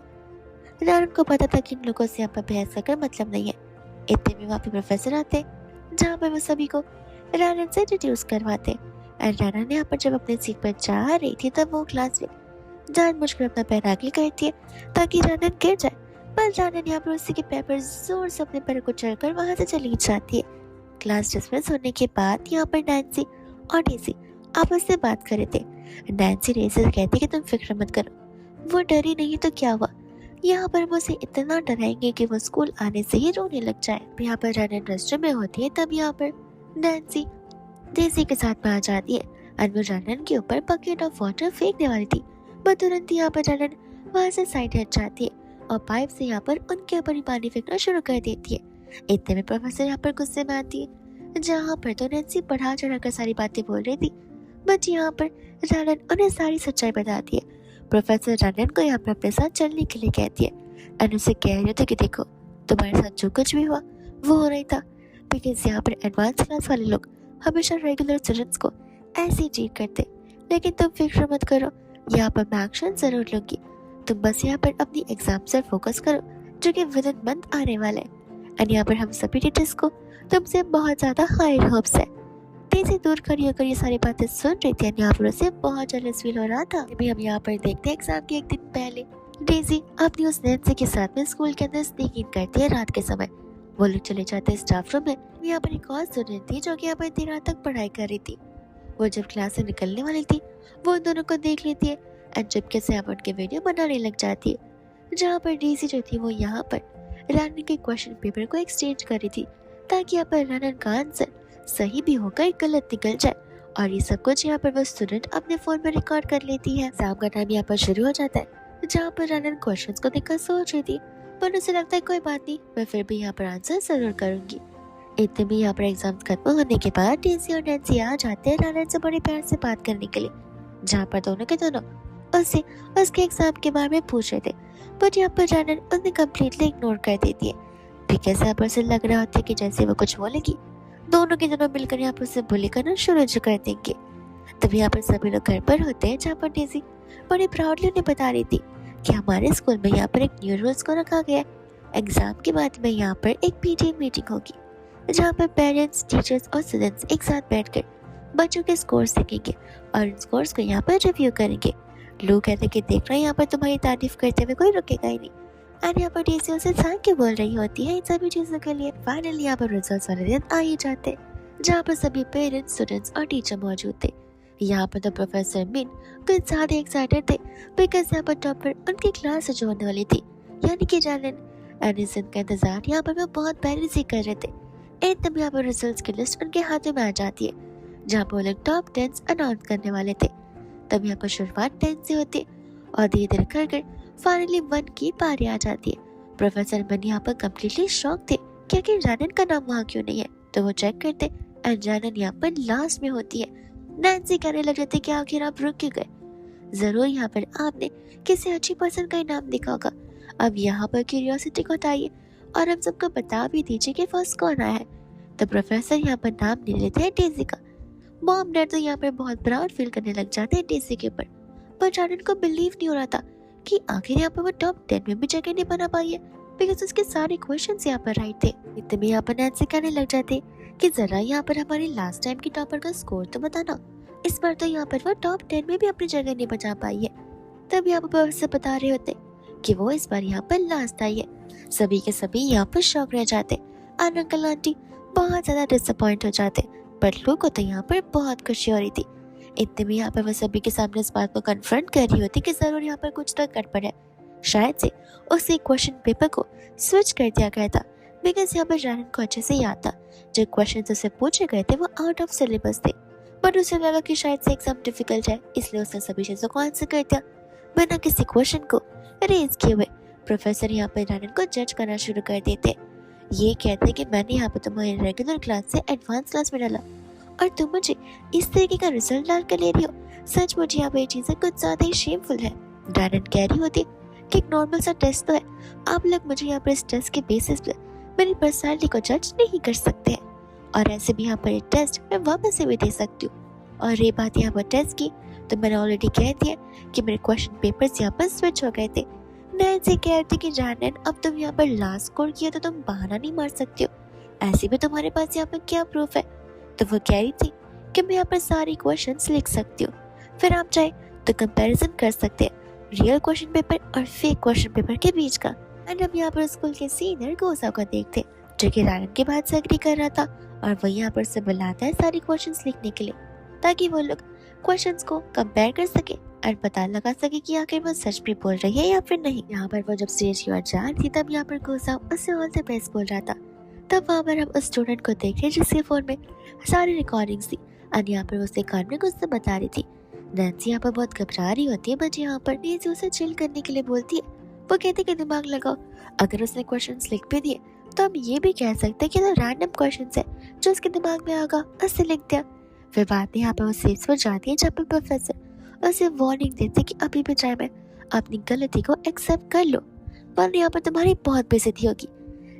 S1: रैंडन को पता था कि इन लोगों से यहाँ पर बहस कर मतलब नहीं है। इतने में वहाँ पे प्रोफेसर आते जहाँ पर वो सभी को रैंडन से इंट्रोड्यूस करवाते एंड रैंडन ने यहाँ पर जब अपनी सीट पर जा रही थी तब वो क्लास में जानबूझकर अपना पैर आगे करती है ताकि रैंडन गिर जाए, पर रैंडन यहाँ पर उसी के पैर पर जोर से अपने पैर को चढ़कर वहां से चली जाती है। क्लास डिसमिस होने के बाद यहाँ पर नैन्सी और डेजी आपस में बात कर रहे थे। नैन्सी डेजी से कहती कि तुम फिक्र मत करो, वो डरी नहीं तो क्या हुआ, यहाँ पर हम उसे इतना डराएंगे कि वो स्कूल आने से ही रोने लग जाए। यहाँ पर रैंडन रेस्टरूम में होती है तब यहाँ पर नैन्सी डेजी के साथ में आ जाती है और वो रैंडन के ऊपर बकेट ऑफ वाटर फेंकने वाली थी, पर तुरंत यहाँ पर रैंडन वहाँ से साइड हट जाती है और पाइप से यहाँ पर उनके ऊपर ही पानी फेंकना शुरू कर देती है। इतने में प्रोफेसर यहाँ पर गुस्से में आती है जहाँ पर तो नैन्सी बढ़ा चढ़ाकर सारी बातें बोल रही थी, बट यहाँ पर रैंडन उन्हें सारी सच्चाई बताती है। प्रोफेसर रैंडन को यहाँ पर अपने साथ चलने के लिए कहती है और उसे कह रही थी कि देखो तुम्हारे साथ जो कुछ भी हुआ वो हो रही था बिकॉज यहाँ पर एडवांस क्लास वाले लोग हमेशा रेगुलर स्टूडेंट्स को ऐसे ही ट्रीट करते, लेकिन तुम फिक्र मत करो, यहाँ पर मैं एक्शन जरूर लूंगी, तुम बस यहाँ पर अपनी एग्जाम से फोकस करो जो कि विद इन मंथ आने वाले हैं। एंड यहाँ पर हम सभी टीचर्स को तुमसे बहुत ज्यादा हाई होप्स है। डेजी दूर खड़ी होकर ये सारी बातें सुन रही थी, यहाँ पर उसे बहुत जेलस फील हो रहा था। अभी हम यहाँ पर देखते हैं एग्जाम के एक दिन पहले डेजी अपनी उस नैन्सी के साथ में स्कूल के अंदर स्नीक इन करती है रात के समय। वो लोग चले जाते हैं स्टाफ रूम में। यहाँ पर एक और स्टूडेंट थी जो कि यहाँ पर देर रात तक पढ़ाई कर रही थी। वो जब क्लास से निकलने वाली थी वो उन दोनों को देख लेती है एंड चुपके से यहाँ पर उनके वीडियो बनाने लग जाती है, जहाँ पर डेजी जो थी वो यहाँ पर रैंडन के क्वेश्चन पेपर को एक्सचेंज कर रही थी ताकि यहाँ पर रैंडन का आंसर सही भी होकर गलत निकल जाए, और ये सब कुछ यहाँ पर वो स्टूडेंट अपने फोन में रिकॉर्ड कर लेती है। एग्जाम का टाइम यहाँ पर शुरू हो जाता है जहाँ पर रैंडन क्वेश्चंस को देखकर सोच रही थी, पर उसे लगता है कोई बात नहीं, मैं फिर भी यहाँ पर आंसर जरूर करूंगी। इतने में यहाँ पर एग्जाम खत्म होने के बाद डेजी और नैन्सी आ जाते हैं रैंडन से बड़े प्यार से बात करने के लिए, जहाँ पर दोनों के दोनों उससे उसके एग्जाम के बारे में पूछ रहे थे, बट यहाँ पर रैंडन उन्हें कम्प्लीटली इग्नोर कर देती है बिकॉज यहाँ पर उसे लग रहा होता है कि जैसे वो कुछ बोलेगी दोनों के दोनों मिलकर यहाँ पर उसे बुली करना शुरू कर देंगे। तब यहाँ पर सभी लोग घर पर होते हैं जहाँ पर डेजी बड़े प्राउडली उन्हें बता रही थी कि हमारे स्कूल में यहाँ पर एक न्यू रूल्स को रखा गया है एग्जाम के बाद में यहाँ पर एक पीटीएम मीटिंग होगी जहाँ पर पेरेंट्स, टीचर्स और स्टूडेंट्स एक साथ बैठकर बच्चों के स्कोर्स देखेंगे और इन स्कोर्स को यहाँ पर रिव्यू करेंगे। लोग कहते कि देख रहे हैं यहाँ पर तुम्हारी तारीफ करते हुए कोई रुकेगा ही नहीं। एंड यहाँ पर टीसी उसे थैंक यू बोल रही होती है इन सभी चीजों के लिए। फाइनली यहाँ पर रिजल्ट्स वाले दिन आ ही जाते जहाँ पर सभी पेरेंट्स, स्टूडेंट्स और टीचर मौजूद थे। यहाँ पर तो प्रोफेसर मिन कुछ ज्यादा एक्साइटेड थे बिकॉज यहाँ पर टॉपर उनकी क्लास से जो होने वाली थी, यानी कि जानन। एडिसन का इंतजार यहाँ पर वो बहुत पहले से कर रहे थे। एकदम यहाँ पर रिजल्ट्स की लिस्ट उनके हाथों में आ जाती है जहाँ पर वो लोग टॉप 10 अनाउंस करने वाले थे। तब यहाँ पर शुरुआत 10 से होती है और धीरे धीरे कर फाइनली 1 की पारी आ जाती है। प्रोफेसर मिन यहाँ पर कम्प्लीटली शॉक थे कि आखिर जानन का नाम वहाँ क्यों नहीं है, तो वो चेक करते एंड जानन यहाँ पर लास्ट में होती है। नैन्सी कहने लग जाती कि आखिर आप रुक क्यों गए, जरूर यहाँ पर आपने किसी अच्छी पर्सन का ही नाम देखा होगा। अब यहाँ पर क्यूरियोसिटी को हटाइए और हम सबको बता भी दीजिए कि फर्स्ट कौन आया है। तो प्रोफेसर यहाँ पर नाम ले लेते हैं डेजी का। मॉम डैड तो यहाँ पर बहुत प्राउड फील करने लग जाते हैं डेजी के ऊपर, पर जानन को बिलीव नहीं हो रहा था कि आखिर यहाँ पर वो टॉप 10 में भी जगह नहीं बना पाई है बिकॉज उसके सारे क्वेश्चंस यहाँ पर राइट थे। इतने में यहाँ पर नैन्सी कहने लग जाते कि जरा यहाँ पर हमारी लास्ट टाइम की टॉपर का स्कोर तो बताना, इस बार तो यहाँ पर वो टॉप 10 में भी अपनी जगह नहीं बचा पाई है। तब यहाँ पर प्रोफेसर बता रहे होते कि वो इस बार यहाँ पर लास्ट आई है। सभी के सभी यहाँ पर शॉक रह जाते और अंकल आंटी बहुत ज्यादा डिसअपॉइंट हो जाते, पर लोगों को तो यहाँ पर बहुत खुशी हो रही थी। इतने में यहाँ पर वो सभी के सामने इस बात को कन्फ्रंट कर रही होती कि जरूर यहाँ पर कुछ तो गड़बड़ है। शायद से उसे क्वेश्चन पेपर को स्विच कर दिया गया था बिकॉज यहाँ पर जानन को अच्छे से याद था जो क्वेश्चन उसे पूछे गए थे वो आउट ऑफ सिलेबस थे, बट उसे लगा कि शायद से एग्जाम डिफिकल्ट है, इसलिए उसने सभी चीजों को आंसर कर दिया बिना किसी क्वेश्चन को रेज किए हुए। प्रोफेसर यहाँ पर जानन को जज करना शुरू कर देते, ये कहते कि मैंने यहाँ पर तुम्हारी रेगुलर क्लास से एडवांस क्लास में डाला और तुम मुझे इस तरीके का रिजल्ट डाल कर ले रही हो। सच मुझे यहाँ पर ये चीजें कुछ ज्यादा ही शेमफुल है। जानन कह रही होती कि एक नॉर्मल सा टेस्ट तो है, आप लोग मुझे यहाँ पर इस टेस्ट के बेसिस पर मेरी पर्सनालिटी को जज नहीं कर सकते हैं, और ऐसे भी यहाँ पर एक टेस्ट मैं वापस से भी दे सकती हूँ। और ये बात यहाँ पर टेस्ट की तो मैंने ऑलरेडी कह दिया कि मेरे क्वेश्चन पेपर्स यहाँ पर स्विच हो गए थे। नैन्सी कह रही थी कि जानन अब तुम यहाँ पर लास्ट स्कोर किया तो तुम बहाना नहीं मार सकती हो, ऐसे भी तुम्हारे पास यहाँ पर क्या प्रूफ है। तो वो कह रही थी कि मैं यहाँ पर सारी क्वेश्चंस लिख सकती हूँ, फिर आप चाहे तो कंपैरिजन कर सकते हैं रियल क्वेश्चन पेपर और फेक क्वेश्चन पेपर के बीच का। एंड अब यहाँ पर स्कूल के सीनियर गोसा को देखते जो कि जानन के बात से एग्री कर रहा था और वो यहाँ पर से बुलाता है सारी क्वेश्चंस लिखने के लिए ताकि वो लोग क्वेश्चंस को कंपेयर कर सके और पता लगा सके कि आखिर वो सच भी बोल रही है या फिर नहीं। यहाँ पर वो जब स्टेज की ओर जा रही थी तब यहाँ पर गोसा उससे ऑल द बेस्ट बोल रहा था। तब वहाँ पर हम उस स्टूडेंट को देख रहे जिसके फोन में सारी रिकॉर्डिंग्स थी और यहाँ पर उसके कान में कुछ तो बता रही थी। नैन्सी यहाँ पर बहुत घबरा रही होती है, बट यहाँ पर डेजी उसे चिल करने के लिए बोलती है। वो कहती कि दिमाग लगाओ, अगर उसने क्वेश्चंस लिख भी दिए तो हम ये भी कह सकते हैं कि तो रैंडम क्वेश्चंस है जो उसके दिमाग में आगा उससे लिख दिया। फिर बात यहाँ पर वो सेफ पर जाती है जब पर प्रोफेसर उसे वार्निंग देते कि अभी भी चाहे मैं अपनी गलती को एक्सेप्ट कर लो वरना यहाँ पर तुम्हारी बहुत बेइज्जती होगी।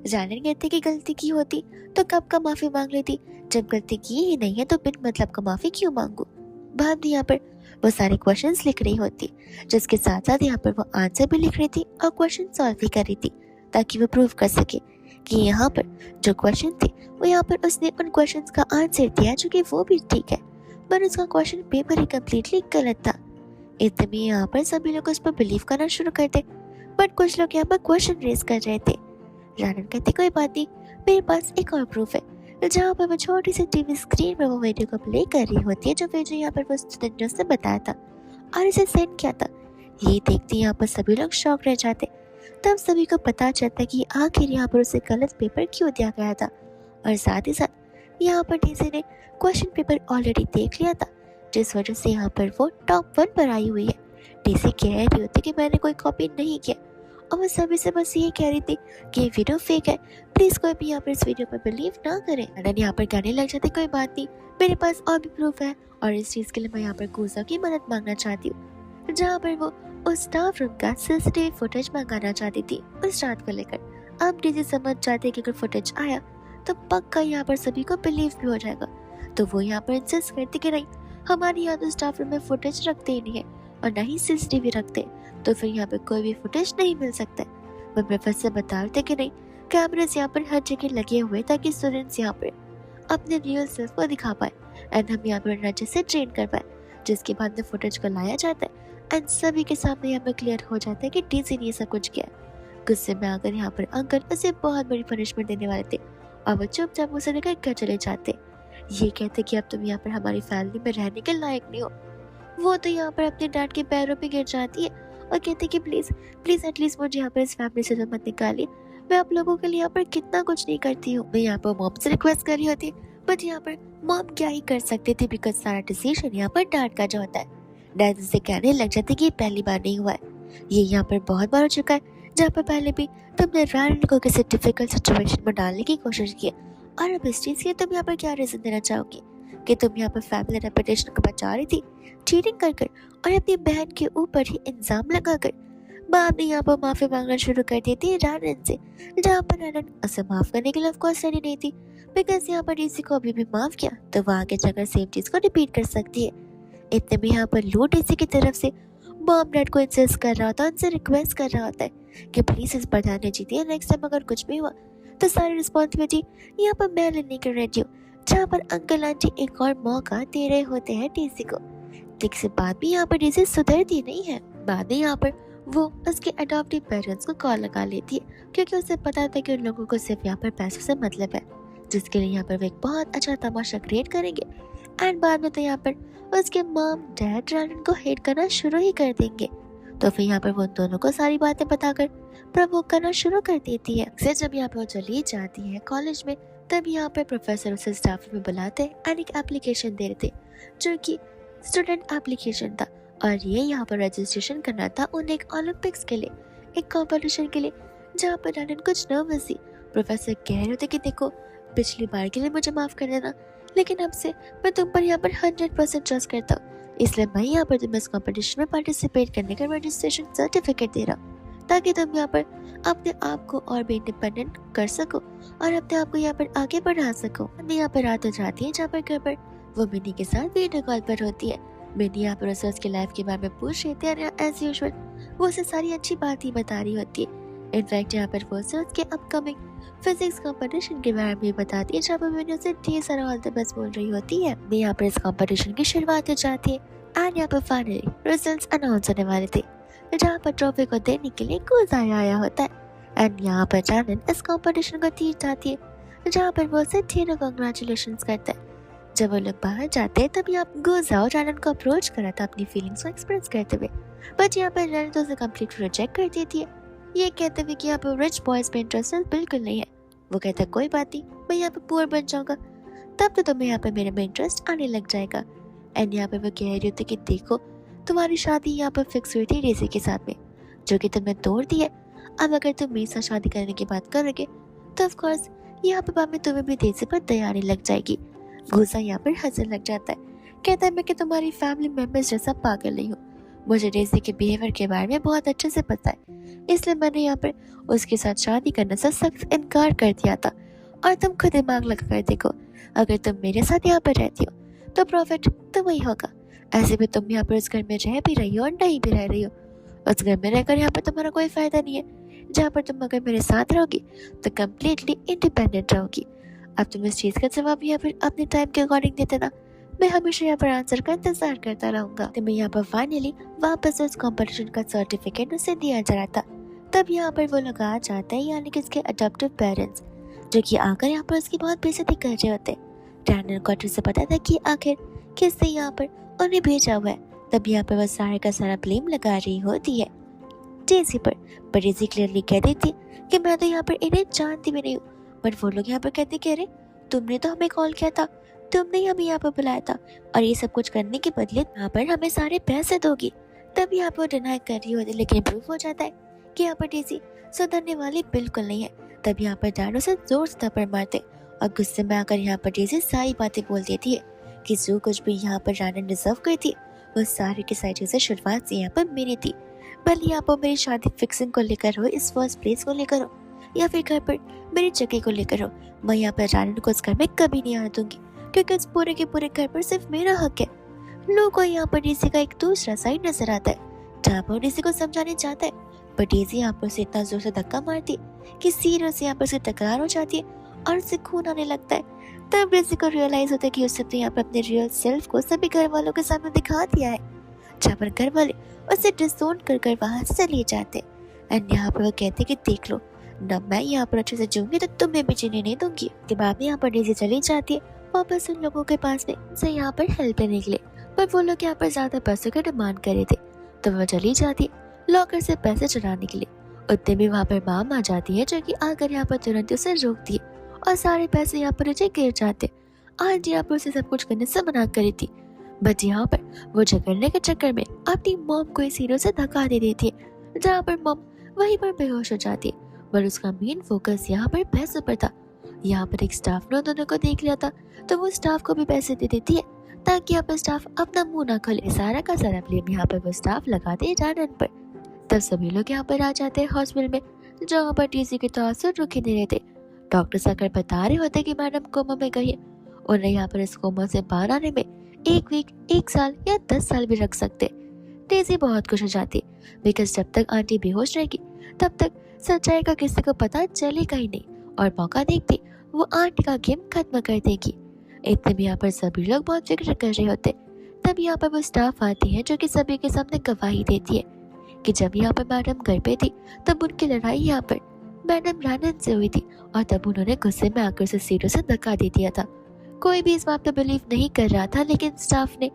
S1: जानन कहते कि गलती की होती तो कब का माफी मांग लेती, जब गलती की ही नहीं है तो बिन मतलब का माफी क्यों मांगू। बाद यहाँ पर वो सारे क्वेश्चंस लिख रही होती जिसके साथ साथ यहाँ पर वो आंसर भी लिख रही थी और क्वेश्चन सॉल्व भी कर रही थी ताकि वो प्रूव कर सके कि यहाँ पर जो क्वेश्चन थे वो यहाँ पर उसने उन क्वेश्चंस का आंसर दिया जो कि वो भी ठीक है, पर उसका क्वेश्चन पेपर ही कम्प्लीटली गलत था। इतने में यहाँ पर सभी लोग उस पर बिलीव करना शुरू करते, बट कुछ लोग यहाँ पर क्वेश्चन रेज कर रहे थे। जानन कहते कोई बात नहीं, मेरे पास एक और प्रूफ है, जहाँ पर वो छोटी सी टीवी स्क्रीन में वो वीडियो को प्ले कर रही होती है जो वीडियो यहाँ पर वो स्टूडेंट ने उसने बताया था और इसे सेंड किया था। ये देखते यहाँ पर सभी लोग शॉक रह जाते। तब सभी को पता चलता कि आखिर यहाँ पर उसे गलत पेपर क्यों दिया गया था, और साथ ही साथ यहाँ पर टीसी ने क्वेश्चन पेपर ऑलरेडी देख लिया था जिस वजह से यहाँ पर वो टॉप 1 पर आई हुई है। टीसी कह रही होती कि मैंने कोई कॉपी नहीं किया और वो सभी से बस ये कह रही थी कि ये वीडियो फेक है, प्लीज कोई भी यहाँ पर इस वीडियो पर बिलीव ना करे। अनन यहाँ पर कहने लग जाते कोई बात नहीं, मेरे पास और भी प्रूफ है और इस चीज के लिए मैं यहाँ पर गोसा की मदद मांगना चाहती हूँ, जहाँ पर वो उस स्टाफ रूम का सीसीटीवी फुटेज मंगाना चाहती थी उस रात को लेकर। अब डीजी समझ जाते कि अगर फुटेज आया तो पक्का यहाँ पर सभी को बिलीव भी हो जाएगा, तो वो यहाँ पर इंसिस्ट करती कि नहीं हमारे यहाँ तो स्टाफ रूम में फुटेज रखते ही नहीं है और ना ही सीसीटीवी रखते, तो फिर यहाँ पे कोई भी फुटेज नहीं मिल सकता है। वो प्रोफेसर बता रहे थे कि नहीं, कैमरास यहाँ पर हर जगह लगे हुए ताकि स्टूडेंट्स यहाँ पर अपने रियल सेल्फ को दिखा पाए एंड हम यहाँ पर उन्हें अच्छे से ट्रेन कर पाए, जिसके बाद में फुटेज को लाया जाता है एंड सभी के सामने यहाँ पर क्लियर हो जाता है कि डीसी ने ये सब कुछ किया। गुस्से में आकर यहाँ पर अंकल उसे बहुत बड़ी पनिशमेंट देने वाले थे और वो चुपचाप उसे लेकर घर चले जाते। ये कहते कि अब तुम यहाँ पर हमारी फैमिली में रहने के लायक नहीं हो। वो तो यहाँ पर अपने डैड के पैरों पे गिर जाती है और कहती कि प्लीज प्लीज एटलीस्ट मुझे यहाँ पर इस फैमिली से तो मत निकालिए, मैं आप लोगों के लिए यहाँ पर कितना कुछ नहीं करती हूँ। मैं यहाँ पर मॉम से रिक्वेस्ट कर रही होती, बट यहाँ पर मॉम क्या ही कर सकती थी बिकॉज सारा डिसीजन यहाँ पर डैड का जो होता है। डैड उसे कहने लग जाते कि पहली बार नहीं हुआ है, ये यहाँ पर बहुत बार हो चुका है, जहाँ पर पहले भी तुमने रैन को किसी डिफिकल्ट सिचुएशन में डालने की कोशिश की और अब इस चीज के तुम यहाँ पर क्या रीजन देना चाहोगी कि तुम यहाँ पर फैमिली रेपुटेशन को बचा रही थी चीटिंग कर और अपनी बहन के ऊपर ही इल्जाम लगाकर। बाप ने यहाँ पर माफी मांगना शुरू कर दी थी रैनन से, जहाँ पर रैनन उसे माफ करने के लिए ऑफकोर्स रेडी नहीं थी बिकॉज यहाँ पर डीसी को अभी भी माफ किया तो वो आगे जाकर सेम चीज को रिपीट कर सकती है। इतने में यहाँ पर लू डीसी की तरफ से बॉम डैड को इंसिस्ट कर रहा होता है, उनसे रिक्वेस्ट कर रहा होता है कि प्लीज इस बार ध्यान दीजिए, नेक्स्ट टाइम अगर कुछ भी हुआ तो सारी रिस्पॉन्सिबिलिटी यहाँ पर मैं लेने के रेडी हूँ। जहाँ पर अंकल आंटी एक और मौका दे रहे होते हैं डीसी को, ठीक से बात भी यहाँ पर डीसी सुधरती नहीं है। बाद में यहाँ पर वो उसके अडॉप्टिव पेरेंट्स को कॉल लगा लेती है क्योंकि उसे पता था कि उन लोगों को सिर्फ यहाँ पर पैसों से मतलब है, जिसके लिए यहाँ पर वो एक बहुत अच्छा तमाशा क्रिएट करेंगे एंड बाद में तो यहाँ पर उसके मॉम डैड रैनन को हेट करना शुरू ही कर देंगे। तो फिर यहाँ पर वो दोनों को सारी बातें बताकर प्रवोक करना शुरू कर देती है। अक्सर जब यहाँ पर वो चली जाती है कॉलेज में तब यहाँ पर प्रोफेसर उसे स्टाफ में बुलाते एंड एक एप्लीकेशन दे रहे थे जो कि स्टूडेंट एप्लीकेशन था और ये यहाँ पर रजिस्ट्रेशन करना था उन्हें एक ओलंपिक्स के लिए, एक कॉम्पिटिशन के लिए, जहाँ पर रैनन कुछ नर्वस थी। प्रोफेसर कह रहे थे कि देखो पिछली बार के लिए मुझे माफ कर देना, लेकिन अब से मैं तुम पर यहाँ पर 100% ट्रस्ट करता हूँ, इसलिए मैं यहाँ पर तुम्हें इस कॉम्पिटिशन में पार्टिसिपेट करने का रजिस्ट्रेशन सर्टिफिकेट दे रहा हूँ ताकि तुम यहाँ पर अपने आप को और भी इंडिपेंडेंट कर सको और अपने आप को यहाँ पर आगे बढ़ा सको। यहाँ पर रात हो जाती है जहाँ पर घर पर वो मिनी के साथ वीडियो कॉल पर होती है। मिनी यहाँ पर उसे उसके लाइफ के बारे में पूछ रही थी और एज यूजुअल वो उसे सारी अच्छी बात ही बता रही होती है। इनफैक्ट यहाँ पर वो उसे उसके अपकमिंग फिजिक्स कंपटीशन के बारे में बताती है जहाँ पर मिनी उसे ढेर सारा ऑल द बेस्ट बोल रही होती है। यहाँ पर इस कंपटीशन की शुरुआत हो जाती है एंड यहाँ पर फाइनली रिजल्ट्स अनाउंस होने वाले थे जहाँ पर ट्रॉफी को देने के लिए गुजाया आया होता है एंड यहाँ पर रैनन इस कंपटीशन को जीत जाती है जहाँ पर वो उसे ढेरों कांग्रेचुलेशंस करता है। जब वो लोग बाहर जाते हैं तब यहाँ गुजाओ रैनन को अप्रोच करा था अपनी फीलिंग्स को एक्सप्रेस करते हुए, बट यहाँ पर रैनन तो उसे कंप्लीट रिजेक्ट कर देती है, ये कहते हुए कि यहाँ पर रिच बॉयज में इंटरेस्ट बिल्कुल नहीं है। वो कहता है कोई बात नहीं, मैं यहाँ पर पुअर बन जाऊंगा तब तो तुम्हें यहाँ पर मेरे में इंटरेस्ट आने लग जाएगा। एंड यहाँ पर वो कह रही होती कि देखो तुम्हारी शादी यहाँ पर फिक्स हुई थी डेजी के साथ में जो कि तुमने तोड़ दी है, अब अगर तुम मेरे साथ शादी करने की बात करोगे तो ऑफ कोर्स यहाँ पर बाद में तुम्हें भी डेजी पर तैयारी लग जाएगी। गुस्सा यहाँ पर हंसने लग जाता है, कहता है मैं कि तुम्हारी फैमिली मेंबर्स जैसा पागल नहीं हूँ, मुझे डेजी के बिहेवियर के बारे में बहुत अच्छे से पता है, इसलिए मैंने यहाँ पर उसके साथ शादी करने से सख्त इनकार कर दिया था। और तुम खुद दिमाग लगा कर देखो, अगर तुम मेरे साथ यहाँ पर रहती हो तो प्रॉफिट तो वही होगा, ऐसे भी तुम यहाँ पर उस घर में रह भी रही हो और नहीं भी रह रही हो, उस घर में रहकर यहाँ पर तुम्हारा कोई फायदा नहीं है, जहाँ पर तुम अगर मेरे साथ रहोगी तो कम्प्लीटली इंडिपेंडेंट रहोगी। अब तुम इस चीज का जवाब यहाँ पर अपने टाइम के अकॉर्डिंग दे देना, मैं हमेशा यहाँ पर आंसर का इंतजार करता रहूंगा। तो मैं यहाँ पर फाइनली वापस उस कॉम्पिटिशन का सर्टिफिकेट उसे दिया जा रहा था, तब यहाँ पर वो लोग आ जाते हैं यानी कि उसके अडॉप्टिव पेरेंट्स जो कि आकर यहाँ पर उसकी बहुत बेइज्जती कर रहे होते हैं। रैनन को अच्छे से पता था कि आखिर किसने यहाँ पर उन्हें भेजा हुआ है, तब यहाँ पर वो सारे का सारा ब्लेम लगा रही होती है डेजी पर डेजी क्लियरली कह देती कि मैं तो यहाँ पर इन्हें जानती भी नहीं हूँ, बट वो लोग यहाँ पर कहते कि अरे तुमने तो हमें कॉल किया था, तुमने हमें यहाँ पर बुलाया था और ये सब कुछ करने के बदले यहाँ पर हमें सारे पैसे दोगी। तब यहाँ पर डिनाई कर रही होती, लेकिन प्रूफ हो जाता है कि यहाँ पर डेजी सुधरने वाली बिल्कुल नहीं है। तब यहाँ पर डैड उसे जोर से थप्पड़ मारते और गुस्से में आकर यहाँ पर डेजी सारी बातें बोल देती है कि जो कुछ भी यहाँ पर रैनन डिजर्व करी थी वो सारी की सारी चीजें शुरुआत से यहाँ पर मेरी थी, भले यहाँ पर मेरी शादी फिक्सिंग को लेकर हो, इस फर्स्ट प्लेस को लेकर हो या फिर घर पर मेरी जगह को लेकर हो, मैं यहाँ पर रैनन को उस घर में कभी नहीं आने दूंगी क्योंकि उस पूरे के पूरे घर पर सिर्फ मेरा हक है। लोगों को यहाँ पर डीसी का एक दूसरा साइड नजर आता है जहाँ पर डीसी को समझाने चाहता है, पर डेज़ी यहाँ पर उसे इतना जोर से धक्का मारती कि सीरियस से यहाँ पर उसकी तकरार हो जाती है और उससे खून आने लगता है। तब डेज़ी को रियलाइज होता है कि उसने तो यहाँ पर अपने रियल सेल्फ को सभी घर वालों के सामने दिखा दिया है, जहाँ पर घर वाले उसे डिसोन कर कर वहां से चले जाते। एंड यहाँ पर वो कहते कि देख लो ना, मैं यहाँ पर अच्छे से जीऊंगी तो तुम्हें भी जीने नहीं दूंगी। के बाद में यहाँ पर डेज़ी चली जाती है वापस उन लोगों के पास में से यहाँ पर हेल्प लेने के लिए, पर वो लोग यहाँ पर ज्यादा पैसों की डिमांड कर रहे थे। तो वो चली जाती है लॉकर से पैसे चुराने के लिए। उतने में वहाँ पर माम आ जाती है जो कि आकर यहाँ पर तुरंत उसे रोकती है और सारे पैसे यहाँ पर नीचे गिर जाते। आज यहाँ पर उसे सब कुछ करने से मना करी थी, बट यहाँ पर वो झगड़ने के चक्कर में अपनी मॉम को इस हीरो से धक्का दे देती है, जहाँ पर मॉम वहीं पर बेहोश हो जाती है। पर उसका मेन फोकस यहाँ पर पैसों पर था। यहाँ पर एक स्टाफ ने दोनों को देख लिया था, तो वो स्टाफ को भी पैसे दे देती है ताकि यहाँ पर स्टाफ अपना मुंह ना खोले। सारा का सारा ब्लेम यहाँ पर वो स्टाफ लगाते हैं जानन पर। तब सभी लोग यहाँ पर आ जाते हैं हॉस्पिटल में, जहाँ पर टीसी के तासुर रुके नहीं रहते। डॉक्टर्स आकर बता रहे होते कि मैडम कोमा में गई है, उन्हें यहाँ पर इस कोमा से बाहर आने में 1 वीक, 1 साल या 10 साल भी रख सकते। डेज़ी बहुत खुश हो जाती बिकॉज जब तक आंटी बेहोश रहेगी तब तक सच्चाई का किसी को पता चलेगा ही नहीं, और मौका देखते वो आंटी का गेम खत्म कर देगी। इतने में यहाँ पर सभी लोग बहुत फिक्र कर रहे होते। तब यहाँ पर वो स्टाफ आती है जो कि सभी के सामने गवाही देती है कि जब यहाँ पर मैडम घर पे थी तब उनकी लड़ाई यहाँ पर मैडम रानन से हुई थी, और तब उन्होंने गुस्से में आकर से सीटों से धक्का दे दिया था। कोई भी इस बात पर बिलीव नहीं कर रहा था, लेकिन स्टाफ ने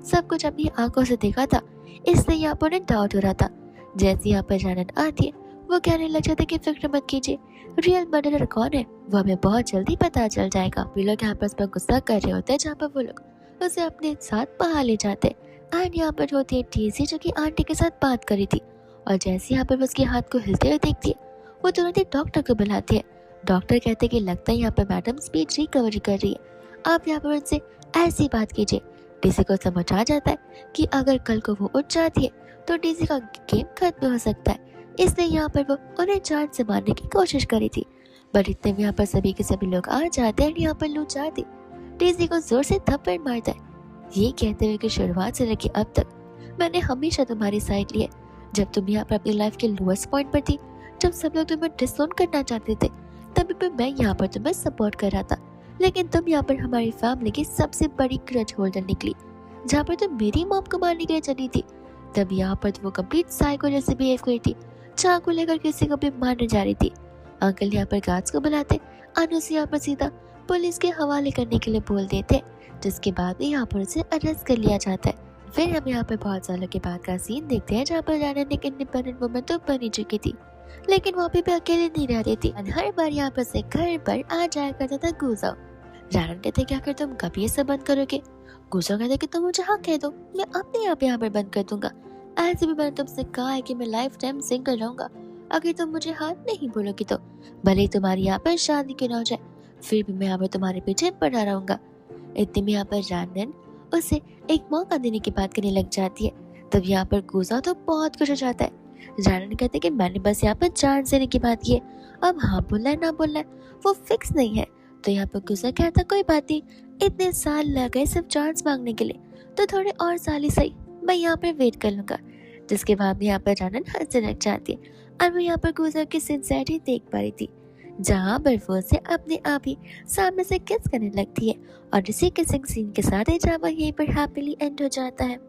S1: सब कुछ अपनी आंखों से देखा था, इसलिए यहाँ पर उन्हें डाउट हो रहा था। जैसे यहाँ पर रानन आती है वो कहने लग जाता है कि फिक्र मत कीजिए, रियल मर्डरर कौन है वो हमें बहुत जल्दी पता चल जाएगा। वे लोग यहाँ पर उस पर गुस्सा कर रहे होते हैं, जहाँ पर वो लोग उसे अपने साथ बाहर ले जाते। एंड यहाँ पर होती है टीसी जो कि आंटी के साथ बात करी थी, और जैसे यहाँ पर उसके हाथ को हिलते हुए देखती है वो तुरंत ही डॉक्टर को बुलाती है। डॉक्टर कहते हैं कि लगता है यहाँ पर मैडम स्पीड रिकवरी कर रही है, आप यहाँ पर उनसे ऐसी बात कीजिए। टीसी को समझ आ जाता है कि अगर कल को वो उठ जाती है तो टीसी का गेम खत्म हो सकता है, इसलिए यहाँ पर वो उन्हें जान से मारने की कोशिश करी थी। बट इतने में यहाँ पर सभी के सभी लोग आ जाते हैं। यहाँ पर लू जाती टीसी को जोर से थप्पड़ मारता है, ये कहते हुए कि शुरुआत से लेकर अब तक मैंने हमेशा तुम्हारी साइड ली है। जब तुम यहाँ पर अपनी लाइफ के लोएस्ट पॉइंट पर थी, जब सब लोग तुम्हें डिसोन करना चाहते थे, तभी पर मैं यहाँ पर तुम्हें सपोर्ट कर रहा था, लेकिन तुम यहाँ पर हमारी फैमिली की सबसे बड़ी ग्रज होल्डर निकली, जहाँ पर तुम मेरी मॉम को मारने के लिए चली थी। तब यहाँ पर वो कंप्लीट साइको जैसे बिहेव करी थी, चाकू लेकर किसी को भी मारने जा रही थी। अंकल यहाँ पर गार्ड्स को बुलाते, अनुस यहाँ पर सीधा पुलिस के हवाले करने के लिए बोल देते, जिसके बाद में यहाँ पर उसे अरेस्ट कर लिया जाता है। फिर हम यहाँ पर बहुत सालों के बाद का सीन देखते हैं, जहाँ पर रानन एक इंडिपेंडेंट वुमन तो बनी चुकी थी, लेकिन वो अभी भी अकेले नहीं रहती थी। हर बार यहाँ पर से घर पर आ जाया करता था गुजाओ। रानन कहते कि आखिर तुम कभी ये सब बंद करोगे? गुजाओ कहते कि तुम मुझे हाँ कह दो, मैं अपने आप यहाँ पर बंद कर दूंगा। ऐसे भी मैंने तुमसे कहा है कि मैं लाइफ टाइम सिंगल रहूंगा, अगर तुम मुझे हाथ नहीं बोलोगी तो भले ही तुम्हारी यहाँ पर शादी क्यों ना हो जाए, फिर भी मैं यहाँ पर तुम्हारे पीछे पड़ा रहूंगा। इतने में यहाँ पर रानन उसे एक मौका देने की बात करने लग जाती है। तब यहाँ पर गुजा तो बहुत खुश हो जाता है। रानन कहते कि मैंने बस यहाँ पर चांस देने की बात की है, अब हाँ बोलना है ना बोलना है वो फिक्स नहीं है। तो यहाँ पर गुजा कहता कोई बात नहीं, इतने साल लग गए सिर्फ चांस मांगने के लिए, तो थोड़े और साल ही सही, मैं यहाँ पर वेट कर लूंगा। जिसके बाद यहाँ पर रानन हंसने लग जाती है, और वो यहाँ पर गुजा की सिंसियरिटी देख पा रही थी, जहाँ पर वो से अपने आप ही सामने से किस करने लगती है। और इसी किसिंग सीन के साथ ही जहाँ यहीं पर हैप्पीली एंड हो जाता है।